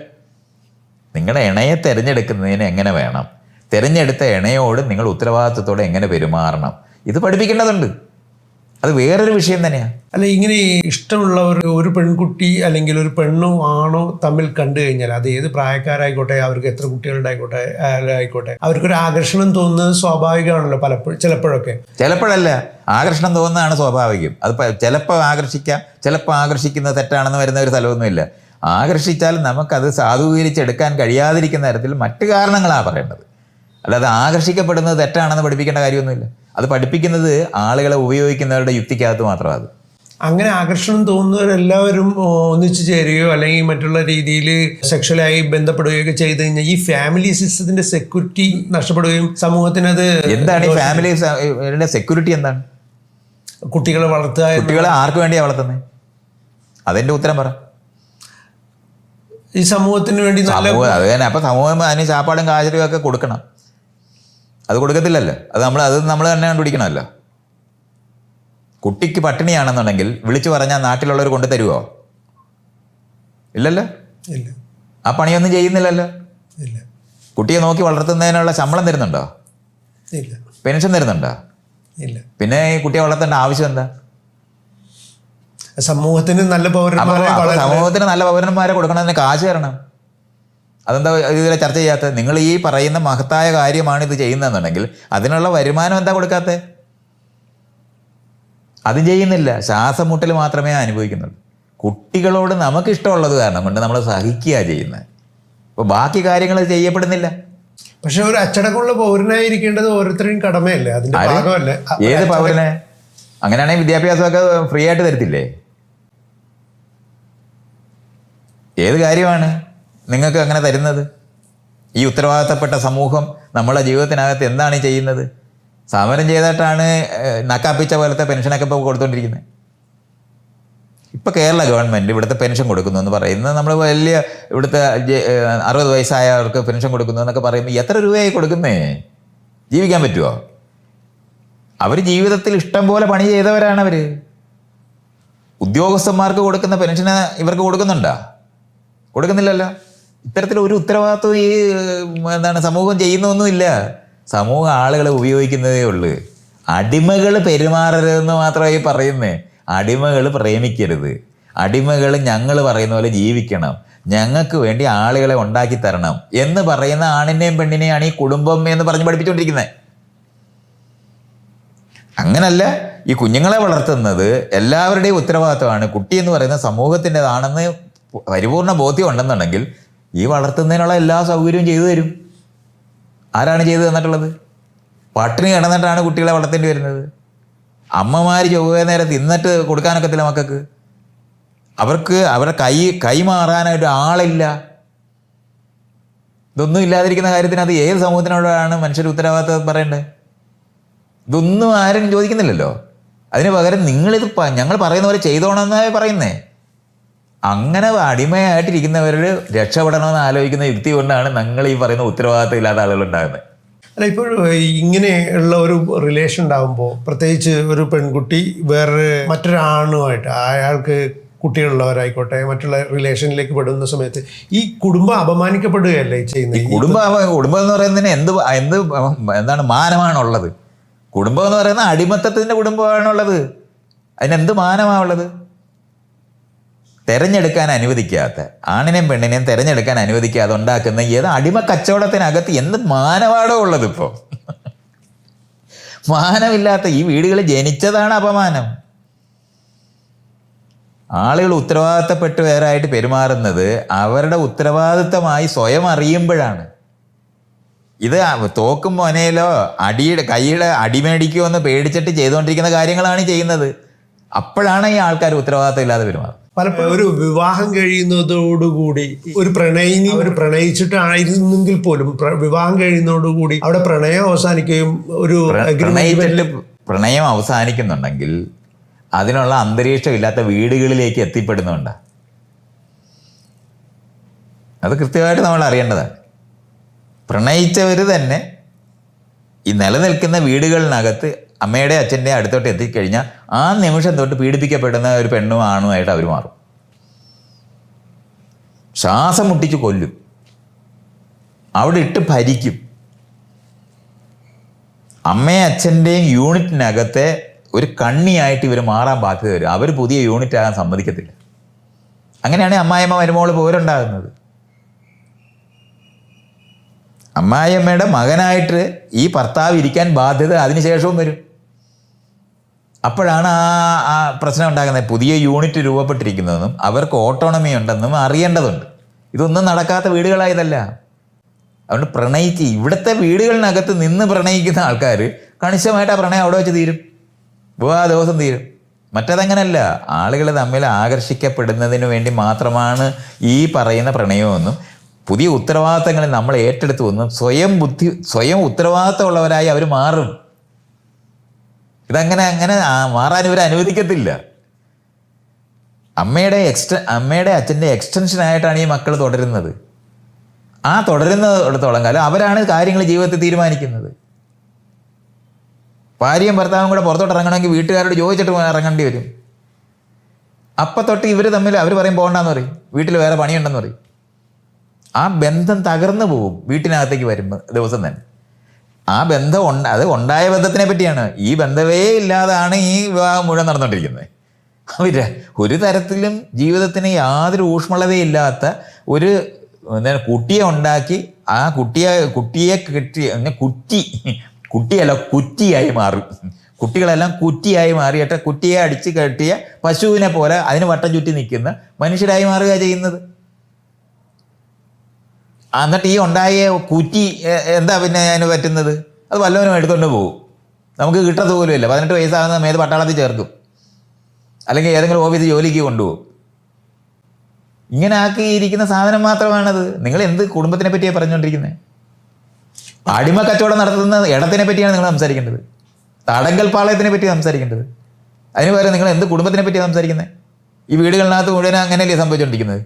Speaker 1: നിങ്ങളുടെ ഇണയെ തിരഞ്ഞെടുക്കുന്നതിന് എങ്ങനെ വേണം, തിരഞ്ഞെടുത്ത ഇണയോട് നിങ്ങൾ ഉത്തരവാദിത്വത്തോടെ എങ്ങനെ പെരുമാറണം, ഇത് പഠിപ്പിക്കേണ്ടതുണ്ട്. അത് വേറൊരു വിഷയം തന്നെയാണ്.
Speaker 2: അല്ല, ഇങ്ങനെ ഇഷ്ടമുള്ളവർ, ഒരു പെൺകുട്ടി അല്ലെങ്കിൽ ഒരു പെണ്ണോ ആണോ തമ്മിൽ കണ്ടു കഴിഞ്ഞാൽ, അത് ഏത് പ്രായക്കാരായിക്കോട്ടെ, അവർക്ക് എത്ര കുട്ടികളുണ്ടായിക്കോട്ടെ ആയിക്കോട്ടെ, അവർക്കൊരു ആകർഷണം തോന്നുന്നത് സ്വാഭാവികമാണല്ലോ. ചിലപ്പോഴൊക്കെ,
Speaker 1: ചിലപ്പോഴല്ല, ആകർഷണം തോന്നുന്നതാണ് സ്വാഭാവികം. അത് ചിലപ്പോൾ ആകർഷിക്കാം, ചിലപ്പോൾ ആകർഷിക്കുന്നത് തെറ്റാണെന്ന് വരുന്ന ഒരു സ്ഥലമൊന്നുമില്ല. ആകർഷിച്ചാൽ നമുക്കത് സാധൂകരിച്ചെടുക്കാൻ കഴിയാതിരിക്കുന്ന തരത്തിൽ മറ്റു കാരണങ്ങളാണ് പറയേണ്ടത്. അല്ലാതെ ആകർഷിക്കപ്പെടുന്നത് തെറ്റാണെന്ന് പഠിപ്പിക്കേണ്ട കാര്യമൊന്നുമില്ല. അത് പഠിപ്പിക്കുന്നത് ആളുകളെ ഉപയോഗിക്കുന്നവരുടെ യുക്തിക്കകത്ത് മാത്രമാണ്.
Speaker 2: അങ്ങനെ ആകർഷണം തോന്നുന്നവരെല്ലാവരും ഒന്നിച്ചു ചേരുകയോ അല്ലെങ്കിൽ മറ്റുള്ള രീതിയിൽ സെക്ഷലായി ബന്ധപ്പെടുകയൊക്കെ ചെയ്ത് കഴിഞ്ഞാൽ ഈ ഫാമിലി സിസ്റ്റത്തിന്റെ സെക്യൂരിറ്റി നഷ്ടപ്പെടുകയും സമൂഹത്തിനത്.
Speaker 1: എന്താണ് ഈ ഫാമിലി സെക്യൂരിറ്റി? എന്താണ്?
Speaker 2: കുട്ടികളെ വളർത്തുക.
Speaker 1: കുട്ടികളെ ആർക്ക് വേണ്ടിയാണ് വളർത്തുന്നത്? അതിന്റെ ഉത്തരം പറ.
Speaker 2: ഈ സമൂഹത്തിന് വേണ്ടി.
Speaker 1: അത് തന്നെ. അപ്പൊ സമൂഹം അതിന് ചാപ്പാടും കാശലും ഒക്കെ കൊടുക്കണം. അത് കൊടുക്കത്തില്ലല്ലോ. അത് നമ്മൾ തന്നെ കണ്ടുപിടിക്കണമല്ലോ. കുട്ടിക്ക് പട്ടിണിയാണെന്നുണ്ടെങ്കിൽ വിളിച്ചു പറഞ്ഞാൽ നാട്ടിലുള്ളവർ കൊണ്ടു തരുമോ? ഇല്ലല്ലോ.
Speaker 2: ഇല്ല.
Speaker 1: ആ പണിയൊന്നും ചെയ്യുന്നില്ലല്ലോ.
Speaker 2: ഇല്ല.
Speaker 1: കുട്ടിയെ നോക്കി വളർത്തുന്നതിനുള്ള ശമ്പളം തരുന്നുണ്ടോ?
Speaker 2: ഇല്ല.
Speaker 1: പെൻഷൻ തരുന്നുണ്ടോ?
Speaker 2: ഇല്ല.
Speaker 1: പിന്നെ ഈ കുട്ടിയെ വളർത്തേണ്ട ആവശ്യം എന്താ?
Speaker 2: സമൂഹത്തിന് നല്ല
Speaker 1: പൗരന്മാരെ കൊടുക്കണതിന് കാശ് തരണം. അതെന്താ ഇതുവരെ ചർച്ച ചെയ്യാത്തത്? നിങ്ങൾ ഈ പറയുന്ന മഹത്തായ കാര്യമാണ് ഇത് ചെയ്യുന്നതെന്നുണ്ടെങ്കിൽ അതിനുള്ള വരുമാനം എന്താ കൊടുക്കാത്തത്? അത് ചെയ്യുന്നില്ല. ശ്വാസം മുട്ടൽ മാത്രമേ അനുഭവിക്കുന്നുള്ളൂ. കുട്ടികളോട് നമുക്ക് ഇഷ്ടമുള്ളത് കാരണം കൊണ്ട് നമ്മൾ സഹിക്കുക ചെയ്യുന്നത്. അപ്പോൾ ബാക്കി കാര്യങ്ങൾ ചെയ്യപ്പെടുന്നില്ല.
Speaker 2: പക്ഷെ ഒരു അച്ചടക്കമുള്ള പൗരനായിരിക്കേണ്ടത് ഓരോരുത്തരുടെയും കടമയല്ലേ? അതിന്റെ ഭാഗമല്ലേ?
Speaker 1: ഏത് പൗരനെ? അങ്ങനെയാണെങ്കിൽ വിദ്യാഭ്യാസമൊക്കെ ഫ്രീ ആയിട്ട് തരത്തില്ലേ? ഏത് കാര്യമാണ് നിങ്ങൾക്ക് അങ്ങനെ തരുന്നത്? ഈ ഉത്തരവാദിത്തപ്പെട്ട സമൂഹം നമ്മളെ ജീവിതത്തിനകത്ത് എന്താണ് ചെയ്യുന്നത്? സമരം ചെയ്തിട്ടാണ് നക്കാപ്പിച്ച പോലത്തെ പെൻഷനൊക്കെ ഇപ്പോൾ കൊടുത്തുകൊണ്ടിരിക്കുന്നത്. ഇപ്പോൾ കേരള ഗവൺമെൻറ് ഇവിടുത്തെ പെൻഷൻ കൊടുക്കുന്നു എന്ന് പറയുന്നത്, നമ്മൾ വലിയ ഇവിടുത്തെ 60 വയസ്സായവർക്ക് പെൻഷൻ കൊടുക്കുന്നു എന്നൊക്കെ പറയുമ്പോൾ എത്ര രൂപയായി കൊടുക്കുന്നേ? ജീവിക്കാൻ പറ്റുമോ? അവർ ജീവിതത്തിൽ ഇഷ്ടം പോലെ പണി ചെയ്തവരാണ് അവർ. ഉദ്യോഗസ്ഥന്മാർക്ക് കൊടുക്കുന്ന പെൻഷന് ഇവർക്ക് കൊടുക്കുന്നുണ്ടോ? കൊടുക്കുന്നില്ലല്ലോ. ഇത്തരത്തിൽ ഒരു ഉത്തരവാദിത്വം ഈ സമൂഹം ചെയ്യുന്നൊന്നുമില്ല. സമൂഹം ആളുകളെ ഉപയോഗിക്കുന്നതേ ഉള്ളൂ. അടിമകൾ പെരുമാറരുതെന്ന് മാത്രമായി പറയുന്നേ. അടിമകൾ പ്രേമിക്കരുത്. അടിമകൾ ഞങ്ങൾ പറയുന്ന പോലെ ജീവിക്കണം, ഞങ്ങൾക്ക് വേണ്ടി ആളുകളെ ഉണ്ടാക്കി തരണം എന്ന് പറയുന്ന ആണിനെയും പെണ്ണിനെയാണ് ഈ കുടുംബം എന്ന് പറഞ്ഞ് പഠിപ്പിച്ചുകൊണ്ടിരിക്കുന്നത്. അങ്ങനല്ല. ഈ കുഞ്ഞുങ്ങളെ വളർത്തുന്നത് എല്ലാവരുടെയും ഉത്തരവാദിത്വമാണ്. കുട്ടി എന്ന് പറയുന്ന സമൂഹത്തിൻ്റെതാണെന്ന് പരിപൂർണ ബോധ്യം ഉണ്ടെന്നുണ്ടെങ്കിൽ ഈ വളർത്തുന്നതിനുള്ള എല്ലാ സൗകര്യവും ചെയ്തു തരും. ആരാണ് ചെയ്തു തന്നിട്ടുള്ളത്? പട്ടിണി കിടന്നിട്ടാണ് കുട്ടികളെ വളർത്തേണ്ടി വരുന്നത്. അമ്മമാർ ചൊവ്വേ നേരെ തിന്നിട്ട് കൊടുക്കാനൊക്കത്തില്ല മക്കൾക്ക്. അവർക്ക് അവരുടെ കൈമാറാനായിട്ട് ആളില്ല. ഇതൊന്നും ഇല്ലാതിരിക്കുന്ന കാര്യത്തിന് അത് ഏത് സമൂഹത്തിനോടാണ് മനുഷ്യർ ഉത്തരവാദിത്തം പറയേണ്ടത്? ഇതൊന്നും ആരും ചോദിക്കുന്നില്ലല്ലോ. അതിന് പകരം ഞങ്ങൾ പറയുന്ന പോലെ ചെയ്തോണമെന്നാണ് പറയുന്നേ. അങ്ങനെ അടിമയായിട്ടിരിക്കുന്നവർ രക്ഷപ്പെടണമെന്ന് ആലോചിക്കുന്ന യുക്തി കൊണ്ടാണ് നിങ്ങൾ ഈ പറയുന്ന ഉത്തരവാദിത്തം ഇല്ലാത്ത ആളുകൾ ഉണ്ടാകുന്നത്.
Speaker 2: അല്ല, ഇപ്പോൾ ഇങ്ങനെയുള്ള ഒരു റിലേഷൻ ഉണ്ടാകുമ്പോൾ, പ്രത്യേകിച്ച് ഒരു പെൺകുട്ടി മറ്റൊരാണുമായിട്ട്, അയാൾക്ക് കുട്ടികളുള്ളവരായിക്കോട്ടെ, മറ്റുള്ള റിലേഷനിലേക്ക് പെടുന്ന സമയത്ത് ഈ കുടുംബം അപമാനിക്കപ്പെടുകയല്ലേ ചെയ്യുന്നത്?
Speaker 1: കുടുംബം എന്ന് പറയുന്നതിന് എന്താണ് മാനമാണുള്ളത്? കുടുംബം എന്ന് പറയുന്ന അടിമത്തത്തിൻ്റെ കുടുംബമാണുള്ളത്. അതിനെന്ത് മാനമാണുള്ളത്? തിരഞ്ഞെടുക്കാൻ അനുവദിക്കാത്ത, ആണിനെയും പെണ്ണിനെയും തിരഞ്ഞെടുക്കാൻ അനുവദിക്കാതെ ഉണ്ടാക്കുന്ന ഏത് അടിമ കച്ചവടത്തിനകത്ത് എന്ത് മാനമാണോ ഉള്ളത്? ഇപ്പോൾ മാനമില്ലാത്ത ഈ വീടുകളിൽ ജനിച്ചതാണ് അപമാനം. ആളുകൾ ഉത്തരവാദിത്തപ്പെട്ടവരായിട്ട് പെരുമാറുന്നത് അവരുടെ ഉത്തരവാദിത്തമായി സ്വയം അറിയുമ്പോഴാണ്. ഇത് തോക്കും മോനയിലോ കൈയുടെ അടിമേടിക്കുമോ എന്ന് പേടിച്ചിട്ട് ചെയ്തുകൊണ്ടിരിക്കുന്ന കാര്യങ്ങളാണ് ചെയ്യുന്നത്. അപ്പോഴാണ് ഈ ആൾക്കാർ ഉത്തരവാദിത്തം ഇല്ലാതെ പെരുമാറുന്നത്.
Speaker 2: പലപ്പോഴും ഒരു വിവാഹം കഴിയുന്നതോടുകൂടി ഒരു പ്രണയിനി ഒരു പ്രണയിച്ചിട്ടായിരുന്നെങ്കിൽ പോലും വിവാഹം കഴിയുന്നതോടുകൂടി അവിടെ പ്രണയം അവസാനിക്കുകയും ഒരു
Speaker 1: പ്രണയം അവസാനിക്കുന്നുണ്ടെങ്കിൽ അതിനുള്ള അന്തരീക്ഷം ഇല്ലാത്ത വീടുകളിലേക്ക് എത്തിപ്പെടുന്നുണ്ട്. അത് കൃത്യമായിട്ട് നമ്മൾ അറിയേണ്ടതാണ്. പ്രണയിച്ചവർ തന്നെ ഈ നിലനിൽക്കുന്ന വീടുകളിനകത്ത് അമ്മയുടെ അച്ഛൻ്റെ അടുത്തോട്ട് എത്തിക്കഴിഞ്ഞാൽ ആ നിമിഷം തൊട്ട് പീഡിപ്പിക്കപ്പെടുന്ന ഒരു പെണ്ണും ആണുമായിട്ട് അവർ മാറും. ശ്വാസം മുട്ടിച്ച് കൊല്ലും, അവിടെ ഇട്ട് ഭരിക്കും. അമ്മയും അച്ഛൻ്റെയും യൂണിറ്റിനകത്തെ ഒരു കണ്ണിയായിട്ട് ഇവർ മാറാൻ ബാധ്യത വരും. അവർ പുതിയ യൂണിറ്റ് ആകാൻ സമ്മതിക്കത്തില്ല. അങ്ങനെയാണ് അമ്മായിയമ്മ മരുമോള് പോരുണ്ടാകുന്നത്. അമ്മായിയമ്മയുടെ മകനായിട്ട് ഈ ഭർത്താവ് ഇരിക്കാൻ ബാധ്യത അതിനുശേഷവും വരും. അപ്പോഴാണ് ആ പ്രശ്നം ഉണ്ടാകുന്നത്. പുതിയ യൂണിറ്റ് രൂപപ്പെട്ടിരിക്കുന്നതെന്നും അവർക്ക് ഓട്ടോണമി ഉണ്ടെന്നും അറിയേണ്ടതുണ്ട്. ഇതൊന്നും നടക്കാത്ത വീടുകളായതല്ല. അതുകൊണ്ട് പ്രണയിച്ച് ഇവിടുത്തെ വീടുകളിനകത്ത് നിന്ന് പ്രണയിക്കുന്ന ആൾക്കാർ കണിശമായിട്ട് ആ പ്രണയം അവിടെ വെച്ച് തീരും, വിവാഹ ദിവസം തീരും. മറ്റതങ്ങനല്ല. ആളുകൾ തമ്മിൽ ആകർഷിക്കപ്പെടുന്നതിന് വേണ്ടി മാത്രമാണ് ഈ പറയുന്ന പ്രണയമെന്നും പുതിയ ഉത്തരവാദിത്തങ്ങളിൽ നമ്മൾ ഏറ്റെടുത്തു എന്നും സ്വയം ഉത്തരവാദിത്തമുള്ളവരായി അവർ മാറും. ഇതങ്ങനെ മാറാൻ ഇവർ അനുവദിക്കത്തില്ല. അമ്മയുടെ അച്ഛൻ്റെ എക്സ്റ്റൻഷനായിട്ടാണ് ഈ മക്കൾ തുടരുന്നത്. ആ തുടരുന്നിടത്തോളം കാലം അവരാണ് കാര്യങ്ങൾ ജീവിതത്തിൽ തീരുമാനിക്കുന്നത്. ഭാര്യയും ഭർത്താവും കൂടെ പുറത്തോട്ട് ഇറങ്ങണമെങ്കിൽ വീട്ടുകാരോട് ചോദിച്ചിട്ട് ഇറങ്ങേണ്ടി വരും. അപ്പം തൊട്ട് ഇവർ തമ്മിൽ അവർ പറയും പോകണ്ടെന്ന് പറയും, വീട്ടിൽ വേറെ പണിയുണ്ടെന്ന് പറയും. ആ ബന്ധം തകർന്നു പോകും വീട്ടിനകത്തേക്ക് വരുമ്പോൾ ദിവസം തന്നെ. ആ ബന്ധം അത് ഉണ്ടായ ബന്ധത്തിനെ പറ്റിയാണ്. ഈ ബന്ധമേ ഇല്ലാതാണ് ഈ വിവാഹം മുഴുവൻ നടന്നുകൊണ്ടിരിക്കുന്നത്. ഒരു തരത്തിലും ജീവിതത്തിന് യാതൊരു ഊഷ്മളതയില്ലാത്ത ഒരു കുട്ടിയെ ഉണ്ടാക്കി ആ കുട്ടിയെ കുറ്റിയായി മാറും. കുട്ടികളെല്ലാം കുറ്റിയായി മാറിയിട്ട് കുറ്റിയെ അടിച്ച് കെട്ടിയ പശുവിനെ പോലെ അതിന് വട്ടം ചുറ്റി നിൽക്കുന്ന മനുഷ്യരായി മാറുക ചെയ്യുന്നത്. എന്നിട്ട് ഈ ഉണ്ടായ കുറ്റി എന്താ പിന്നെ അതിന് പറ്റുന്നത്? അത് വല്ലവനും എടുത്തുകൊണ്ട് പോകും. നമുക്ക് കിട്ടത് പോലുമില്ല. 18 വയസ്സാകുന്ന സമയത്ത് പട്ടാളത്തിൽ ചേർക്കും, അല്ലെങ്കിൽ ഏതെങ്കിലും ഓഫീസിൽ ജോലിക്ക് കൊണ്ടുപോകും. ഇങ്ങനെ ആക്കിയിരിക്കുന്ന സാധനം മാത്രമാണത്. നിങ്ങൾ എന്ത് കുടുംബത്തിനെ പറ്റിയാണ് പറഞ്ഞുകൊണ്ടിരിക്കുന്നത്? അടിമ കച്ചവടം നടത്തുന്ന ഇടത്തിനെ പറ്റിയാണ് നിങ്ങൾ സംസാരിക്കേണ്ടത്. തടങ്കൽ പാളയത്തിനെ പറ്റി സംസാരിക്കേണ്ടത്. അതിന് പകരം നിങ്ങൾ എന്ത് കുടുംബത്തിനെ പറ്റിയാണ് സംസാരിക്കുന്നത്? ഈ വീടുകളിനകത്ത് മുഴുവൻ അങ്ങനെയല്ലേ സംഭവിച്ചുകൊണ്ടിരിക്കുന്നത്?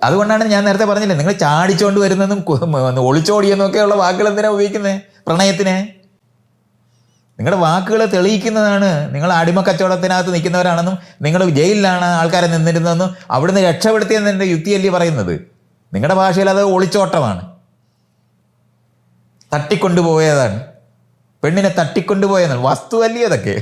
Speaker 1: അതുകൊണ്ടാണ് ഞാൻ നേരത്തെ പറഞ്ഞില്ലേ, നിങ്ങൾ ചാടിച്ചോണ്ട് വരുന്നതും ഒളിച്ചോടിയെന്നൊക്കെയുള്ള വാക്കുകൾ എന്തിനാണ് ഉപയോഗിക്കുന്നത്? പ്രണയത്തിനെ നിങ്ങളുടെ വാക്കുകൾ തെളിയിക്കുന്നതാണ്. നിങ്ങൾ അടിമ കച്ചവടത്തിനകത്ത് നിൽക്കുന്നവരാണെന്നും നിങ്ങൾ ജയിലിലാണ് ആൾക്കാരെ നിന്നിരുന്നതെന്നും അവിടുന്ന് രക്ഷപ്പെടുത്തിയെന്നെ യുക്തിയല്ലേ പറയുന്നത്. നിങ്ങളുടെ ഭാഷയിൽ അത് ഒളിച്ചോട്ടമാണ്, തട്ടിക്കൊണ്ടുപോയതാണ്. പെണ്ണിനെ തട്ടിക്കൊണ്ടുപോയെന്നാണ്. വസ്തുവല്ലേ അതൊക്കെ.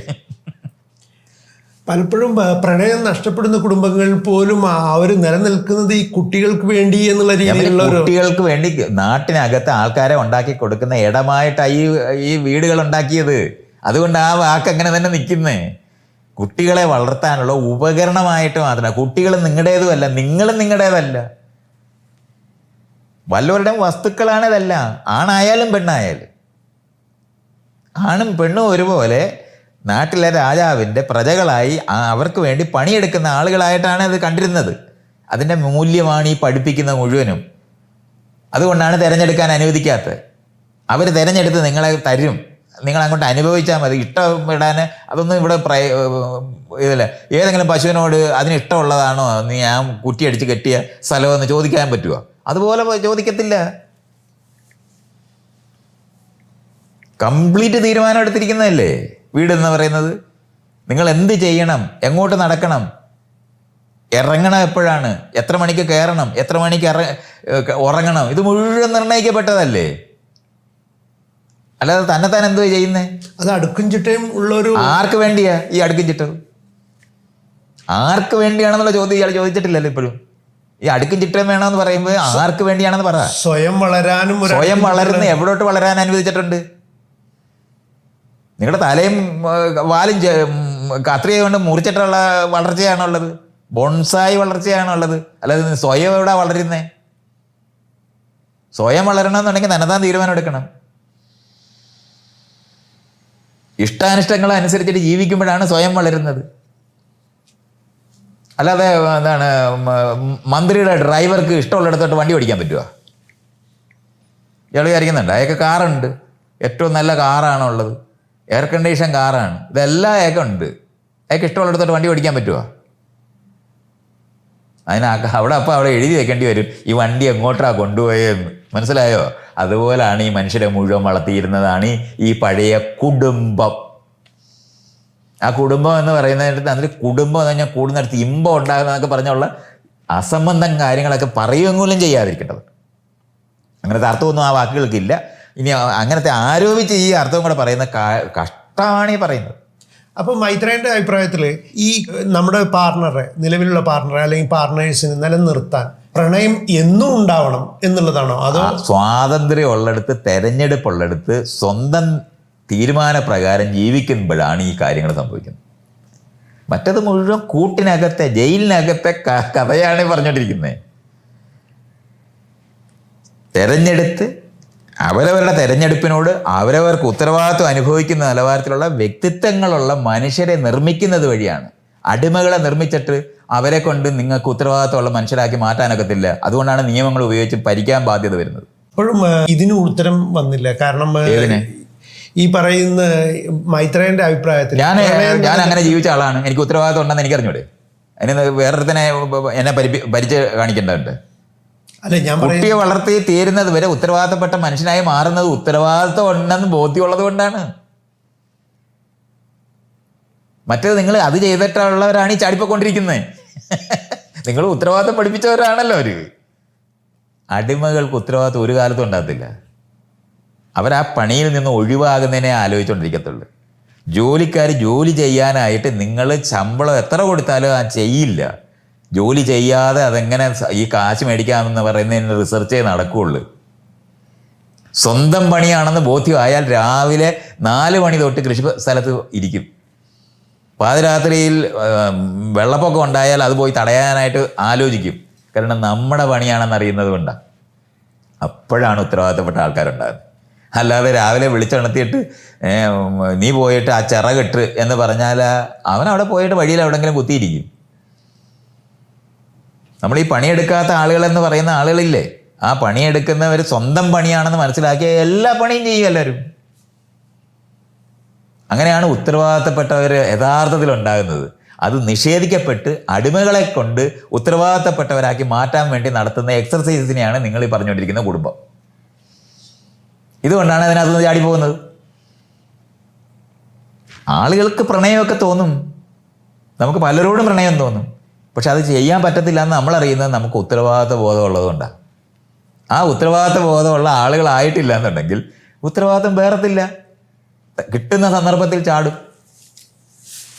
Speaker 2: പലപ്പോഴും പ്രണയം നഷ്ടപ്പെടുന്ന കുടുംബങ്ങൾ പോലും അവർ നിലനിൽക്കുന്നത് ഈ കുട്ടികൾക്ക് വേണ്ടി എന്നുള്ള രീതിയിലുള്ള
Speaker 1: കുട്ടികൾക്ക് വേണ്ടി നാട്ടിനകത്ത് ആൾക്കാരെ ഉണ്ടാക്കി കൊടുക്കുന്ന ഇടമായിട്ടാണ് ഈ വീടുകൾ ഉണ്ടാക്കിയത്. അതുകൊണ്ട് ആ വാക്ക് അങ്ങനെ തന്നെ നിൽക്കുന്നേ. കുട്ടികളെ വളർത്താനുള്ള ഉപകരണമായിട്ട് മാത്രമല്ല. കുട്ടികൾ നിങ്ങളുടേതുമല്ല, നിങ്ങളും നിങ്ങളുടേതല്ല. വല്ലവരുടെയും വസ്തുക്കളാണ് ഇതെല്ലാം. ആണായാലും പെണ്ണായാലും. ആണും പെണ്ണും ഒരുപോലെ നാട്ടിലെ രാജാവിൻ്റെ പ്രജകളായി അവർക്ക് വേണ്ടി പണിയെടുക്കുന്ന ആളുകളായിട്ടാണ് ഇത് കണ്ടിരുന്നത്. അതിൻ്റെ മൂല്യമാണ് ഈ പഠിപ്പിക്കുന്ന മുഴുവനും. അതുകൊണ്ടാണ് തിരഞ്ഞെടുക്കാൻ അനുവദിക്കാത്തത്. അവർ തിരഞ്ഞെടുത്ത് നിങ്ങളെ തരും, നിങ്ങളങ്ങോട്ട് അനുഭവിച്ചാൽ മതി. ഇഷ്ടപ്പെടാൻ അതൊന്നും ഇവിടെ ഇതില്ല. ഏതെങ്കിലും പശുവിനോട് അതിന് ഇഷ്ടമുള്ളതാണോ നീ ആ കുറ്റിയടിച്ച് കെട്ടിയ സ്ഥലമെന്ന് ചോദിക്കാൻ പറ്റുമോ? അതുപോലെ ചോദിക്കത്തില്ല. കംപ്ലീറ്റ് തീരുമാനം എടുത്തിരിക്കുന്നതല്ലേ വീടെന്ന് പറയുന്നത്. നിങ്ങൾ എന്ത് ചെയ്യണം, എങ്ങോട്ട് നടക്കണം, ഇറങ്ങണം എപ്പോഴാണ്, എത്ര മണിക്ക് കയറണം, എത്ര മണിക്ക് ഉറങ്ങണം, ഇത് മുഴുവൻ നിർണ്ണയിക്കപ്പെട്ടതല്ലേ. അല്ലാതെ തന്നെത്താൻ എന്തോ ചെയ്യുന്നേ? അത് അടുക്കും ചിട്ടയും ഉള്ളൊരു ആർക്ക് വേണ്ടിയാ ഈ അടുക്കും ചിട്ട? ആർക്ക് വേണ്ടിയാണെന്നുള്ള ചോദ്യം ഇയാൾ ചോദിച്ചിട്ടില്ലല്ലോ ഇപ്പോഴും. ഈ അടുക്കും ചിട്ടയും വേണമെന്ന് പറയുമ്പോൾ ആർക്ക് വേണ്ടിയാണെന്ന് പറ. സ്വയം വളരുന്ന എവിടോട്ട് വളരാൻ അനുവദിച്ചിട്ടുണ്ട്? നിങ്ങളുടെ തലയും വാലും കത്രിക കൊണ്ട് മുറിച്ചിട്ടുള്ള വളർച്ചയാണുള്ളത്, ബോൺസായി വളർച്ചയാണുള്ളത്. അല്ലാതെ സ്വയം എവിടെ വളരുന്നേ? സ്വയം വളരണമെന്നുണ്ടെങ്കിൽ തന്നെത്താൻ തീരുമാനം എടുക്കണം. ഇഷ്ടാനിഷ്ടങ്ങൾ അനുസരിച്ചിട്ട് ജീവിക്കുമ്പോഴാണ് സ്വയം വളരുന്നത്. അല്ലാതെ എന്താണ് മന്ത്രിയുടെ ഡ്രൈവർക്ക് ഇഷ്ടമുള്ളിടത്തോട്ട് വണ്ടി ഓടിക്കാൻ പറ്റുമോ? ഇയാൾ വിചാരിക്കുന്നുണ്ട് അയാൾക്ക് കാറുണ്ട്, ഏറ്റവും നല്ല കാറാണുള്ളത്, എയർ കണ്ടീഷൻ കാറാണ്, ഇതെല്ലാം അയാൾക്ക് ഉണ്ട്, അയാൾക്ക് ഇഷ്ടമുള്ളിടത്തോട്ട് വണ്ടി ഓടിക്കാൻ പറ്റുമോ? അവിടെ എഴുതി വെക്കേണ്ടി വരും ഈ വണ്ടി എങ്ങോട്ടാണ് കൊണ്ടുപോയെന്ന്. മനസ്സിലായോ? അതുപോലാണ് ഈ മനുഷ്യരെ മുഴുവൻ വളർത്തിയിരുന്നതാണ് ഈ പഴയ കുടുംബം. ആ കുടുംബം എന്ന് പറയുന്നതിനടുത്ത് അതിൽ കുടുംബം എന്ന് പറഞ്ഞാൽ കൂടുന്നിടത്ത് ഇമ്പം ഉണ്ടാകുന്നതൊക്കെ പറഞ്ഞുള്ള അസംബന്ധം കാര്യങ്ങളൊക്കെ പറയുമെങ്കിലും ചെയ്യാതിരിക്കേണ്ടത്. അങ്ങനത്തെ അർത്ഥമൊന്നും ആ വാക്കുകൾക്കില്ല. ഇനി അങ്ങനത്തെ ആരോപിച്ച് ഈ അർത്ഥവും കൂടെ പറയുന്ന കഷ്ടമാണ് ഈ പറയുന്നത്.
Speaker 2: അപ്പോൾ മൈത്രേൻ്റെ അഭിപ്രായത്തിൽ ഈ നമ്മുടെ പാർട്ണറെ, നിലവിലുള്ള പാർട്ണറെ അല്ലെങ്കിൽ പാർട്ട്നേഴ്സിന് നിലനിർത്താൻ പ്രണയം എന്നും ഉണ്ടാവണം എന്നുള്ളതാണോ? അതോ
Speaker 1: സ്വാതന്ത്ര്യം ഉള്ളിടത്ത്, തെരഞ്ഞെടുപ്പുള്ളിടത്ത്, സ്വന്തം തീരുമാനപ്രകാരം ജീവിക്കുമ്പോഴാണ് ഈ കാര്യങ്ങൾ സംഭവിക്കുന്നത്. മറ്റത് മുഴുവൻ കൂട്ടിനകത്തെ, ജയിലിനകത്തെ കഥയാണ് പറഞ്ഞുകൊണ്ടിരിക്കുന്നത്. തെരഞ്ഞെടുത്ത് അവരവരുടെ തെരഞ്ഞെടുപ്പിനോട് അവരവർക്ക് ഉത്തരവാദിത്വം അനുഭവിക്കുന്ന നിലവാരത്തിലുള്ള വ്യക്തിത്വങ്ങളുള്ള മനുഷ്യരെ നിർമ്മിക്കുന്നത് വഴിയാണ്. അടിമകളെ നിർമ്മിച്ചിട്ട് അവരെ കൊണ്ട് നിങ്ങൾക്ക് ഉത്തരവാദിത്വമുള്ള മനുഷ്യരാക്കി മാറ്റാനൊക്കത്തില്ല. അതുകൊണ്ടാണ് നിയമങ്ങൾ ഉപയോഗിച്ച് ഭരിക്കാൻ ബാധ്യത വരുന്നത്.
Speaker 2: ഇപ്പോഴും ഇതിന് ഉത്തരം വന്നില്ല. കാരണം ഈ പറയുന്ന മൈത്രേന്റെ അഭിപ്രായത്തിൽ
Speaker 1: ഞാൻ അങ്ങനെ ജീവിച്ച ആളാണ്, എനിക്ക് ഉത്തരവാദിത്വം ഉണ്ടെന്ന് എനിക്കറിഞ്ഞൂടെ? അതിന് വേറൊരുത്തനെ എന്നെ ഭരിച്ച് കാണിക്കേണ്ടതുണ്ട്.
Speaker 2: അല്ലെ, ഞാൻ
Speaker 1: കുട്ടിയെ വളർത്തി തീരുന്നത് വരെ ഉത്തരവാദിത്തപ്പെട്ട മനുഷ്യനായി മാറുന്നത് ഉത്തരവാദിത്വം ഉണ്ടെന്ന് ബോധ്യമുള്ളത് കൊണ്ടാണ്. മറ്റേത് നിങ്ങൾ അത് ചെയ്തിട്ടുള്ളവരാണ് ഈ ചാടിപ്പോയിക്കൊണ്ടിരിക്കുന്നത്. നിങ്ങൾ ഉത്തരവാദിത്വം പഠിപ്പിച്ചവരാണല്ലോ അവര്. അടിമകൾക്ക് ഉത്തരവാദിത്വം ഒരു കാലത്തും ഉണ്ടാകത്തില്ല. അവരാ പണിയിൽ നിന്ന് ഒഴിവാകുന്നതിനെ ആലോചിച്ചുകൊണ്ടിരിക്കത്തുള്ളൂ. ജോലിക്കാർ ജോലി ചെയ്യാനായിട്ട് നിങ്ങൾ ശമ്പളം എത്ര കൊടുത്താലും ആ ചെയ്യില്ല. ജോലി ചെയ്യാതെ അതെങ്ങനെ ഈ കാശ് മേടിക്കാമെന്ന് പറയുന്നതിന് റിസർച്ചേ നടക്കുകയുള്ളൂ. സ്വന്തം പണിയാണെന്ന് ബോധ്യമായാൽ രാവിലെ 4 മണി തൊട്ട് കൃഷി സ്ഥലത്ത് ഇരിക്കും. പാതിരാത്രിയിൽ വെള്ളപ്പൊക്കം ഉണ്ടായാൽ അത് പോയി തടയാനായിട്ട് ആലോചിക്കും. കാരണം നമ്മുടെ പണിയാണെന്ന് അറിയുന്നത് കൊണ്ടാണ്. അപ്പോഴാണ് ഉത്തരവാദിത്തപ്പെട്ട ആൾക്കാരുണ്ടാകുന്നത്. അല്ലാതെ രാവിലെ വിളിച്ചുണർത്തിയിട്ട് നീ പോയിട്ട് ആ ചിറകിട്ട് എന്ന് പറഞ്ഞാൽ അവൻ അവിടെ പോയിട്ട് വഴിയിൽ എവിടെയെങ്കിലും കുത്തിയിരിക്കും. നമ്മൾ ഈ പണിയെടുക്കാത്ത ആളുകളെന്ന് പറയുന്ന ആളുകളില്ലേ, ആ പണിയെടുക്കുന്നവർ സ്വന്തം പണിയാണെന്ന് മനസ്സിലാക്കിയ എല്ലാ പണിയും ചെയ്യും എല്ലാവരും. അങ്ങനെയാണ് ഉത്തരവാദിത്തപ്പെട്ടവർ യഥാർത്ഥത്തിൽ ഉണ്ടാകുന്നത്. അത് നിഷേധിക്കപ്പെട്ട് അടിമകളെ കൊണ്ട് ഉത്തരവാദിത്തപ്പെട്ടവരാക്കി മാറ്റാൻ വേണ്ടി നടത്തുന്ന എക്സർസൈസിനെയാണ് നിങ്ങൾ ഈ പറഞ്ഞുകൊണ്ടിരിക്കുന്ന കുടുംബം. ഇതുകൊണ്ടാണ് അതിനകത്ത് ചാടി പോകുന്നത്. ആളുകൾക്ക് പ്രണയമൊക്കെ തോന്നും, നമുക്ക് പലരോടും പ്രണയം തോന്നും. പക്ഷെ അത് ചെയ്യാൻ പറ്റത്തില്ല എന്ന് നമ്മളറിയുന്നത് നമുക്ക് ഉത്തരവാദിത്വ ബോധം ഉള്ളതുകൊണ്ടാണ്. ആ ഉത്തരവാദിത്വ ബോധമുള്ള ആളുകളായിട്ടില്ല എന്നുണ്ടെങ്കിൽ ഉത്തരവാദിത്വം വേറത്തില്ല, കിട്ടുന്ന സന്ദർഭത്തിൽ ചാടും.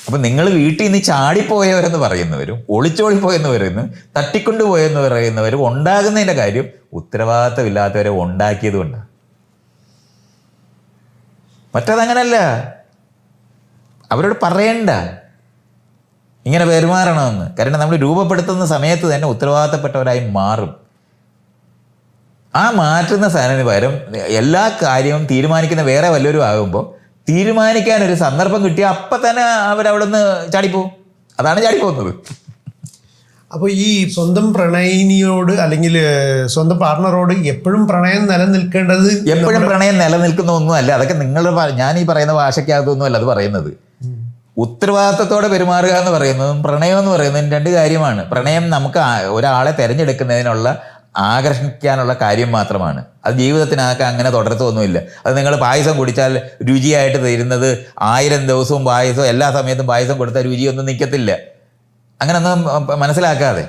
Speaker 1: അപ്പം നിങ്ങൾ വീട്ടിൽ നിന്ന് ചാടിപ്പോയവരെന്ന് പറയുന്നവരും ഒളിച്ചോടിപ്പോയെന്ന് പറയുന്നവരും തട്ടിക്കൊണ്ടുപോയെന്ന് പറയുന്നവരും ഉണ്ടാകുന്നതിൻ്റെ കാര്യം ഉത്തരവാദിത്വം ഇല്ലാത്തവരെ ഉണ്ടാക്കിയത് കൊണ്ടാണ്. മറ്റതങ്ങനല്ല. അവരോട് പറയണ്ട ഇങ്ങനെ പെരുമാറണമെന്ന്. കാരണം നമ്മൾ രൂപപ്പെടുത്തുന്ന സമയത്ത് തന്നെ ഉത്തരവാദിത്തപ്പെട്ടവരായി മാറും. ആ മാറ്റുന്ന സാധനത്തിന് പകരം എല്ലാ കാര്യവും തീരുമാനിക്കുന്ന വേറെ വല്ലവരും ആകുമ്പോൾ തീരുമാനിക്കാനൊരു സന്ദർഭം കിട്ടിയാൽ അപ്പം തന്നെ അവരവിടെ നിന്ന് ചാടിപ്പോവും. അതാണ് ചാടിപ്പോകുന്നത്.
Speaker 2: അപ്പോൾ ഈ സ്വന്തം പ്രണയിനിയോട് അല്ലെങ്കിൽ സ്വന്തം പാർട്ണറോട് എപ്പോഴും പ്രണയം നിലനിൽക്കേണ്ടത്,
Speaker 1: എപ്പോഴും പ്രണയം നിലനിൽക്കുന്ന ഒന്നുമല്ല. അതൊക്കെ നിങ്ങൾ ഞാൻ ഈ പറയുന്ന ഭാഷയ്ക്കകത്തൊന്നുമല്ല അത് പറയുന്നത്. ഉത്തരവാദിത്തത്തോടെ പെരുമാറുക എന്ന് പറയുന്നതും പ്രണയം എന്ന് പറയുന്നതും 2 കാര്യമാണ്. പ്രണയം നമുക്ക് ഒരാളെ തിരഞ്ഞെടുക്കുന്നതിനുള്ള ആകർഷിക്കാനുള്ള കാര്യം മാത്രമാണ്. അത് ജീവിതത്തിനൊക്കെ അങ്ങനെ തുടരത്തൊന്നുമില്ല. അത് നിങ്ങൾ പായസം കുടിച്ചാൽ രുചിയായിട്ട് തരുന്നത് 1000 ദിവസവും പായസം എല്ലാ സമയത്തും പായസം കൊടുത്താൽ രുചിയൊന്നും നിൽക്കത്തില്ല. അങ്ങനെയൊന്നും മനസ്സിലാക്കാതെ.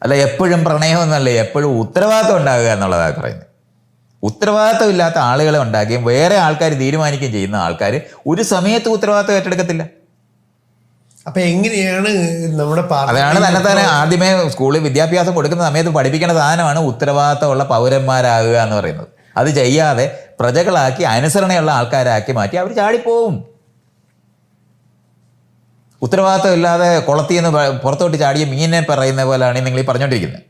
Speaker 1: അല്ല എപ്പോഴും പ്രണയം എന്നല്ല, എപ്പോഴും ഉത്തരവാദിത്വം ഉണ്ടാകുക എന്നുള്ളതാണ് പറയുന്നത്. ഉത്തരവാദിത്വം ഇല്ലാത്ത ആളുകളെ ഉണ്ടാക്കുകയും വേറെ ആൾക്കാർ തീരുമാനിക്കുകയും ചെയ്യുന്ന ആൾക്കാർ ഒരു സമയത്ത് ഉത്തരവാദിത്വം ഏറ്റെടുക്കത്തില്ല.
Speaker 2: അപ്പം എങ്ങനെയാണ് നമ്മുടെ
Speaker 1: അതാണ് തന്നെ ആദ്യമേ സ്കൂളിൽ വിദ്യാഭ്യാസം കൊടുക്കുന്ന സമയത്ത് പഠിപ്പിക്കുന്ന സാധനമാണ് ഉത്തരവാദിത്തമുള്ള പൗരന്മാരാകുക എന്ന് പറയുന്നത്. അത് ചെയ്യാതെ പ്രജകളാക്കി അനുസരണയുള്ള ആൾക്കാരാക്കി മാറ്റി അവർ ചാടിപ്പോവും. ഉത്തരവാദിത്വം ഇല്ലാതെ കുളത്തിന്ന് പുറത്തോട്ട് ചാടിയ മീനിനെ പറയുന്ന പോലെയാണ് നിങ്ങൾ ഈ പറഞ്ഞുകൊണ്ടിരിക്കുന്നത്.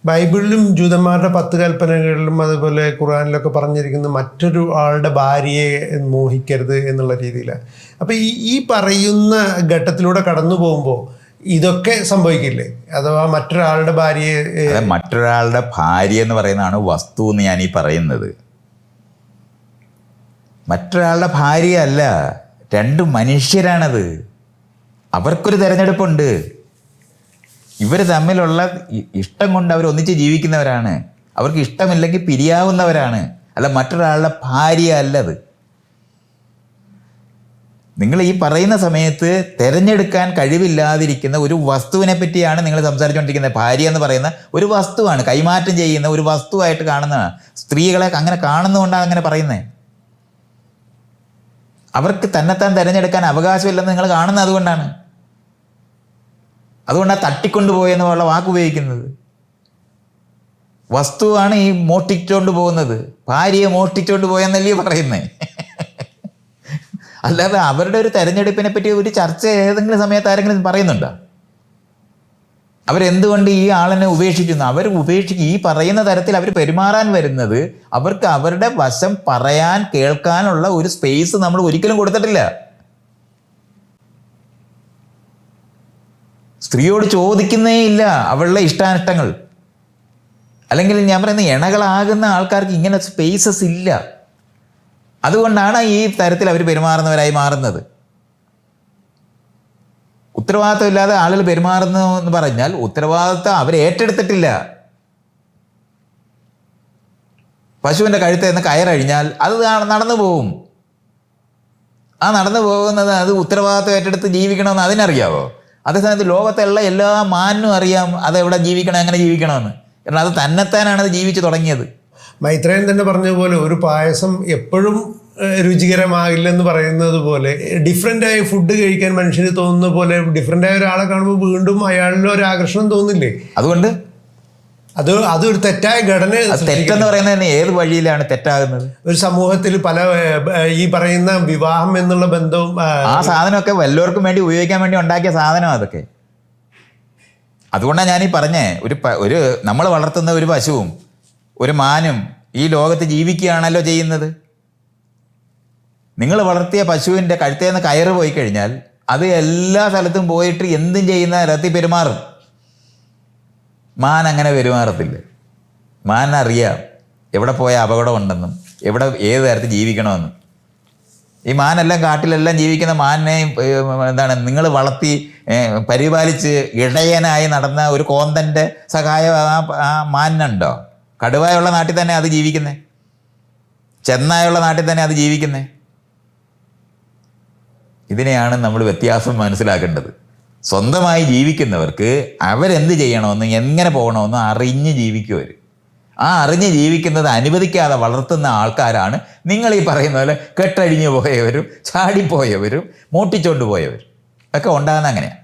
Speaker 2: ബൈബിളിലും ജൂതന്മാരുടെ 10 കൽപ്പനകളിലും അതുപോലെ ഖുർആനിലൊക്കെ പറഞ്ഞിരിക്കുന്ന മറ്റൊരു ആളുടെ ഭാര്യയെ മോഹിക്കരുത് എന്നുള്ള രീതിയിലാണ്. അപ്പോൾ ഈ പറയുന്ന ഘട്ടത്തിലൂടെ കടന്നു പോകുമ്പോൾ ഇതൊക്കെ സംഭവിക്കില്ലേ? അഥവാ മറ്റൊരാളുടെ ഭാര്യയെ
Speaker 1: മറ്റൊരാളുടെ ഭാര്യ എന്ന് പറയുന്നതാണ് വസ്തു എന്ന് ഞാൻ ഈ പറയുന്നത്. മറ്റൊരാളുടെ ഭാര്യ അല്ല, 2 മനുഷ്യരാണത്. അവർക്കൊരു തിരഞ്ഞെടുപ്പുണ്ട്. ഇവർ തമ്മിലുള്ള ഇഷ്ടം കൊണ്ട് അവർ ഒന്നിച്ച് ജീവിക്കുന്നവരാണ്. അവർക്ക് ഇഷ്ടമില്ലെങ്കിൽ പിരിയാവുന്നവരാണ്. അല്ല മറ്റൊരാളുടെ ഭാര്യ അല്ലത്. നിങ്ങൾ ഈ പറയുന്ന സമയത്ത് തിരഞ്ഞെടുക്കാൻ കഴിവില്ലാതിരിക്കുന്ന ഒരു വസ്തുവിനെ പറ്റിയാണ് നിങ്ങൾ സംസാരിച്ചുകൊണ്ടിരിക്കുന്നത്. ഭാര്യ എന്ന് പറയുന്ന ഒരു വസ്തുവാണ്, കൈമാറ്റം ചെയ്യുന്ന ഒരു വസ്തുവായിട്ട് കാണുന്നതാണ്. സ്ത്രീകളെ അങ്ങനെ കാണുന്നതുകൊണ്ടാണ് അങ്ങനെ പറയുന്നത്. അവർക്ക് തന്നെത്താൻ തിരഞ്ഞെടുക്കാൻ അവകാശമില്ലെന്ന് നിങ്ങൾ കാണുന്നത് അതുകൊണ്ടാണ്. അതുകൊണ്ടാണ് തട്ടിക്കൊണ്ടുപോയെന്നുള്ള വാക്ക് ഉപയോഗിക്കുന്നത്. വസ്തുവാണ് ഈ മോഷ്ടിച്ചുകൊണ്ട് പോകുന്നത്. ഭാര്യയെ മോഷ്ടിച്ചുകൊണ്ട് പോയെന്നല്ലേ പറയുന്നത്. അല്ലാതെ അവരുടെ ഒരു തെരഞ്ഞെടുപ്പിനെ പറ്റി ഒരു ചർച്ച ഏതെങ്കിലും സമയത്ത് ആരെങ്കിലും പറയുന്നുണ്ടോ? അവരെന്തുകൊണ്ട് ഈ ആളിനെ ഉപേക്ഷിക്കുന്നു? അവർ ഈ പറയുന്ന തരത്തിൽ അവർ പെരുമാറാൻ വരുന്നത് അവർക്ക് അവരുടെ വശം പറയാൻ കേൾക്കാനുള്ള ഒരു സ്പേസ് നമ്മൾ ഒരിക്കലും കൊടുത്തിട്ടില്ല. സ്ത്രീയോട് ചോദിക്കുന്നേ ഇല്ല അവളുടെ ഇഷ്ടാനിഷ്ടങ്ങൾ. അല്ലെങ്കിൽ ഞാൻ പറയുന്ന ഇണകളാകുന്ന ആൾക്കാർക്ക് ഇങ്ങനെ സ്പേസസ് ഇല്ല. അതുകൊണ്ടാണ് ഈ തരത്തിൽ അവർ പെരുമാറുന്നവരായി മാറുന്നത്. ഉത്തരവാദിത്വം ഇല്ലാതെ ആളുകൾ പെരുമാറുന്നു എന്ന് പറഞ്ഞാൽ ഉത്തരവാദിത്വം അവർ ഏറ്റെടുത്തിട്ടില്ല. പശുവിൻ്റെ കഴുത്തിൽ നിന്ന് കയറഴിഞ്ഞാൽ അത് നടന്നു പോകും. ആ നടന്നു പോകുന്നത് അത് ഉത്തരവാദിത്വം ഏറ്റെടുത്ത് ജീവിക്കണമെന്ന് അതിനറിയാവോ? അതേസമയത്ത് ലോകത്തുള്ള എല്ലാ മാനിനും അറിയാം അതെവിടെ ജീവിക്കണം, എങ്ങനെ ജീവിക്കണമെന്ന്. കാരണം അത് തന്നെത്താനാണ് അത് ജീവിച്ച് തുടങ്ങിയത്.
Speaker 2: മൈത്രേയൻ തന്നെ പറഞ്ഞതുപോലെ ഒരു പായസം എപ്പോഴും രുചികരമാകില്ലെന്ന് പറയുന്നത് പോലെ ഡിഫറെൻ്റായ ഫുഡ് കഴിക്കാൻ മനുഷ്യന് തോന്നുന്ന പോലെ ഡിഫറെൻ്റായ ഒരാളെ കാണുമ്പോൾ വീണ്ടും അയാളിൽ ഒരു ആകർഷണം തോന്നില്ലേ?
Speaker 1: അതുകൊണ്ട്
Speaker 2: അതൊരു തെറ്റായ ഘടന.
Speaker 1: തെറ്റെന്ന് പറയുന്നത് ഏത് വഴിയിലാണ് തെറ്റാകുന്നത്?
Speaker 2: ഒരു സമൂഹത്തിൽ പല ഈ പറയുന്ന വിവാഹം എന്നുള്ള ബന്ധവും
Speaker 1: ആ സാധനമൊക്കെ വല്ലവർക്കും വേണ്ടി ഉപയോഗിക്കാൻ വേണ്ടി ഉണ്ടാക്കിയ സാധനം അതൊക്കെ. അതുകൊണ്ടാണ് ഞാനീ പറഞ്ഞേ, ഒരു നമ്മൾ വളർത്തുന്ന ഒരു പശുവും ഒരു മാനും ഈ ലോകത്ത് ജീവിക്കുകയാണല്ലോ ചെയ്യുന്നത്. നിങ്ങൾ വളർത്തിയ പശുവിൻ്റെ കഴുത്തേന്ന് കയറ് പോയി കഴിഞ്ഞാൽ അത് എല്ലാ സ്ഥലത്തും പോയിട്ട് എന്തും ചെയ്യുന്ന തരത്തിൽ പെരുമാറും. മാൻ അങ്ങനെ പെരുമാറത്തില്ല. മാനറിയാം എവിടെ പോയ അപകടമുണ്ടെന്നും ഏത് തരത്തിൽ ജീവിക്കണമെന്നും. ഈ മാനെല്ലാം കാട്ടിലെല്ലാം ജീവിക്കുന്ന മാനിനെ നിങ്ങൾ വളർത്തി പരിപാലിച്ച് ഇടയനായി നടന്ന ഒരു കോന്തൻ്റെ സഹായം ആ മാനിനുണ്ടോ? കടുവായുള്ള നാട്ടിൽ തന്നെ അത് ജീവിക്കുന്നത്, ചെന്നായുള്ള നാട്ടിൽ തന്നെ അത് ജീവിക്കുന്നത്. ഇതിനെയാണ് നമ്മൾ വ്യത്യാസം മനസ്സിലാക്കേണ്ടത്. സ്വന്തമായി ജീവിക്കുന്നവർക്ക് അവരെന്ത് ചെയ്യണമെന്നും എങ്ങനെ പോകണമെന്നും അറിഞ്ഞ് ജീവിക്കുവർ. ആ അറിഞ്ഞ് ജീവിക്കുന്നത് അനുവദിക്കാതെ വളർത്തുന്ന ആൾക്കാരാണ് നിങ്ങൾ ഈ പറയുന്ന പോലെ കെട്ടഴിഞ്ഞു പോയവരും ചാടിപ്പോയവരും മോട്ടിച്ചോണ്ട് പോയവരും ഒക്കെ ഉണ്ടാകുന്ന അങ്ങനെയാണ്.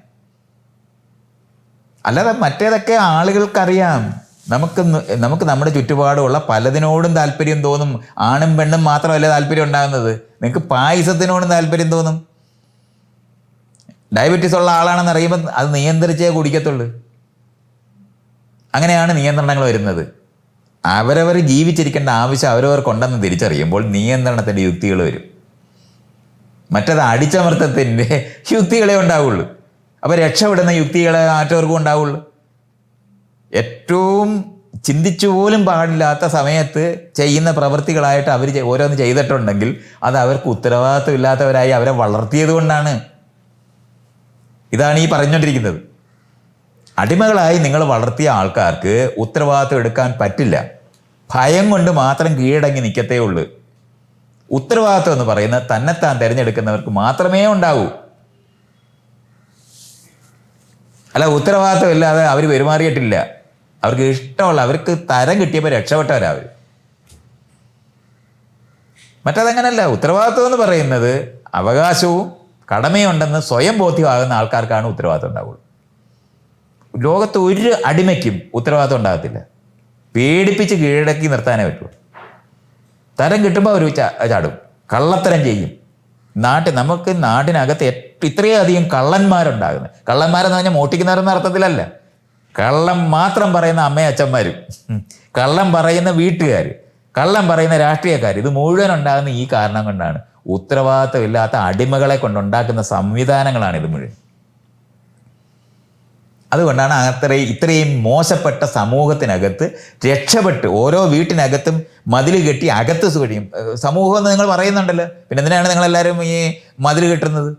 Speaker 1: അല്ലാതെ മറ്റേതൊക്കെ ആളുകൾക്കറിയാം. നമുക്ക് നമ്മുടെ ചുറ്റുപാടുമുള്ള പലതിനോടും താല്പര്യം തോന്നും. ആണും പെണ്ണും മാത്രമല്ല താല്പര്യം ഉണ്ടാകുന്നത്. നിങ്ങൾക്ക് പായസത്തിനോടും താല്പര്യം തോന്നും. ഡയബറ്റീസ് ഉള്ള ആളാണെന്ന് അറിയുമ്പോൾ അത് നിയന്ത്രിച്ചേ കുടിക്കത്തുള്ളൂ. അങ്ങനെയാണ് നിയന്ത്രണങ്ങൾ വരുന്നത്. അവരവർ ജീവിച്ചിരിക്കേണ്ട ആവശ്യം അവരവർക്കുണ്ടെന്ന് തിരിച്ചറിയുമ്പോൾ നിയന്ത്രണത്തിൻ്റെ യുക്തികൾ വരും. മറ്റത് അടിച്ചമർത്തത്തിൻ്റെ യുക്തികളെ ഉണ്ടാവുള്ളൂ. അപ്പോൾ രക്ഷപ്പെടുന്ന യുക്തികളെ മറ്റവർക്കും ഉണ്ടാവുള്ളൂ. ഏറ്റവും ചിന്തിച്ചു പോലും പാടില്ലാത്ത സമയത്ത് ചെയ്യുന്ന പ്രവൃത്തികളായിട്ട് അവർ ഓരോന്ന് ചെയ്തിട്ടുണ്ടെങ്കിൽ അത് അവർക്ക് ഉത്തരവാദിത്വം ഇല്ലാത്തവരായി അവരെ വളർത്തിയത് കൊണ്ടാണ്. ഇതാണ് ഈ പറഞ്ഞുകൊണ്ടിരിക്കുന്നത്. അടിമകളായി നിങ്ങൾ വളർത്തിയ ആൾക്കാർക്ക് ഉത്തരവാദിത്വം എടുക്കാൻ പറ്റില്ല. ഭയം കൊണ്ട് മാത്രം കീഴടങ്ങി നിൽക്കത്തേ ഉള്ളൂ. ഉത്തരവാദിത്വം എന്ന് പറയുന്നത് തന്നെത്താൻ തിരഞ്ഞെടുക്കുന്നവർക്ക് മാത്രമേ ഉണ്ടാവൂ. അല്ല, ഉത്തരവാദിത്വം ഇല്ലാതെ അവർ പെരുമാറിയിട്ടില്ല. അവർക്ക് ഇഷ്ടമുള്ള, അവർക്ക് തരം കിട്ടിയപ്പോൾ രക്ഷപ്പെട്ടവരവർ. മറ്റതങ്ങനല്ല. ഉത്തരവാദിത്വം എന്ന് പറയുന്നത് അവകാശവും കടമയുണ്ടെന്ന് സ്വയം ബോധ്യമാകുന്ന ആൾക്കാർക്കാണ് ഉത്തരവാദിത്വം ഉണ്ടാവുള്ളൂ. ലോകത്ത് ഒരു അടിമയ്ക്കും ഉത്തരവാദിത്വം ഉണ്ടാകത്തില്ല. പേടിപ്പിച്ച് കീഴടക്കി നിർത്താനേ പറ്റുള്ളൂ. തരം കിട്ടുമ്പോൾ അവർ ചാടും, കള്ളത്തരം ചെയ്യും. നമുക്ക് നാട്ടിനകത്ത് ഇത്രയും അധികം കള്ളന്മാരുണ്ടാകുന്നത്. കള്ളന്മാരെന്ന് പറഞ്ഞാൽ മോട്ടിക്കുന്നവരെന്ന അർത്ഥത്തിലല്ല. കള്ളം മാത്രം പറയുന്ന അമ്മയും അച്ഛന്മാരും, കള്ളം പറയുന്ന വീട്ടുകാർ, കള്ളം പറയുന്ന രാഷ്ട്രീയക്കാർ, ഇത് മുഴുവൻ ഉണ്ടാകുന്ന ഈ കാരണം കൊണ്ടാണ്. ഉത്തരവാദിത്തമില്ലാത്ത അടിമകളെ കൊണ്ടുണ്ടാക്കുന്ന സംവിധാനങ്ങളാണ് ഇത് മുഴുവൻ. അതുകൊണ്ടാണ് ഇത്രയും മോശപ്പെട്ട സമൂഹത്തിനകത്ത് രക്ഷപ്പെട്ട് ഓരോ വീട്ടിനകത്തും മതിൽ കെട്ടി അകത്ത് സൂക്ഷിക്കും. സമൂഹം എന്ന് നിങ്ങൾ പറയുന്നുണ്ടല്ലോ, പിന്നെ എന്തിനാണ് നിങ്ങളെല്ലാവരും ഈ മതിൽ കെട്ടുന്നത്?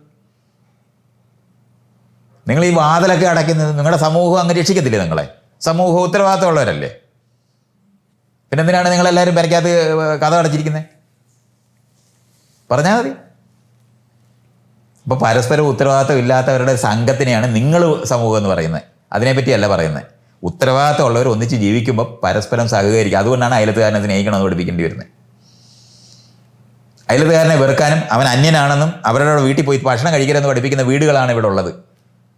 Speaker 1: നിങ്ങൾ ഈ വാതിലൊക്കെ അടയ്ക്കുന്നത് നിങ്ങളുടെ സമൂഹം അങ്ങ് രക്ഷിക്കത്തില്ലേ? നിങ്ങളെ സമൂഹം ഉത്തരവാദിത്തമുള്ളവരല്ലേ? പിന്നെ എന്തിനാണ് നിങ്ങളെല്ലാവരും പെരയ്ക്കകത്ത് കഥ അടച്ചിരിക്കുന്നത്? പറഞ്ഞാൽ മതി. അപ്പോൾ പരസ്പരം ഉത്തരവാദിത്തം ഇല്ലാത്തവരുടെ സംഘത്തിനെയാണ് നിങ്ങൾ സമൂഹം എന്ന് പറയുന്നത്. അതിനെപ്പറ്റിയല്ല പറയുന്നത്. ഉത്തരവാദിത്തം ഉള്ളവർ ഒന്നിച്ച് ജീവിക്കുമ്പോൾ പരസ്പരം സഹകരിക്കുക. അതുകൊണ്ടാണ് അയലത്തുകാരനെ സ്നേഹിക്കണമെന്ന് പഠിപ്പിക്കേണ്ടി വരുന്നത്. അയലത്തുകാരനെ വെറുക്കാനും അവൻ അന്യനാണെന്നും അവരുടെ വീട്ടിൽ പോയി ഭക്ഷണം കഴിക്കരുതെന്ന് പഠിപ്പിക്കുന്ന വീടുകളാണ് ഇവിടെ ഉള്ളത്.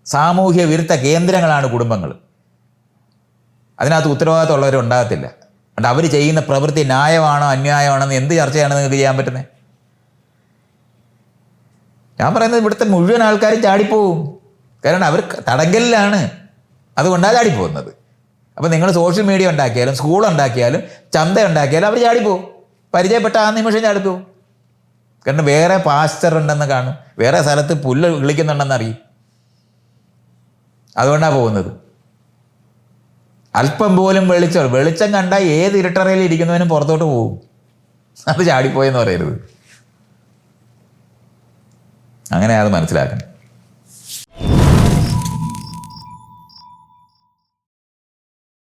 Speaker 1: സാമൂഹ്യ വിരുദ്ധ കേന്ദ്രങ്ങളാണ് കുടുംബങ്ങൾ. അതിനകത്ത് ഉത്തരവാദിത്തം ഉള്ളവർ ഉണ്ടാകത്തില്ല. അതുകൊണ്ട് അവർ ചെയ്യുന്ന പ്രവൃത്തി ന്യായമാണോ അന്യായമാണോ എന്ന് എന്ത് ചർച്ചയാണ് നിങ്ങൾക്ക് ചെയ്യാൻ പറ്റുന്നത്? ഞാൻ പറയുന്നത് ഇവിടുത്തെ മുഴുവൻ ആൾക്കാരും ചാടിപ്പോവും. കാരണം അവർ തടങ്കലിലാണ്, അതുകൊണ്ടാണ് ചാടിപ്പോകുന്നത്. അപ്പോൾ നിങ്ങൾ സോഷ്യൽ മീഡിയ ഉണ്ടാക്കിയാലും സ്കൂൾ ഉണ്ടാക്കിയാലും ചന്ത ഉണ്ടാക്കിയാലും അവർ ചാടിപ്പോവും. പരിചയപ്പെട്ട ആ നിമിഷം ചാടിപ്പോവും. കാരണം വേറെ പാസ്റ്റർ ഉണ്ടെന്ന് കാണും, വേറെ സ്ഥലത്ത് പുല്ല് വിളിക്കുന്നുണ്ടെന്ന് അറിയും. അതുകൊണ്ടാണ് പോകുന്നത്. അല്പം പോലും വെളിച്ചം കണ്ടാൽ ഏത് ഇരുട്ടറയിൽ ഇരിക്കുന്നവനും പുറത്തോട്ട് പോകും. അത് ചാടിപ്പോയെന്ന് പറയരുത്. അങ്ങനെ അത് മനസ്സിലാക്കണം.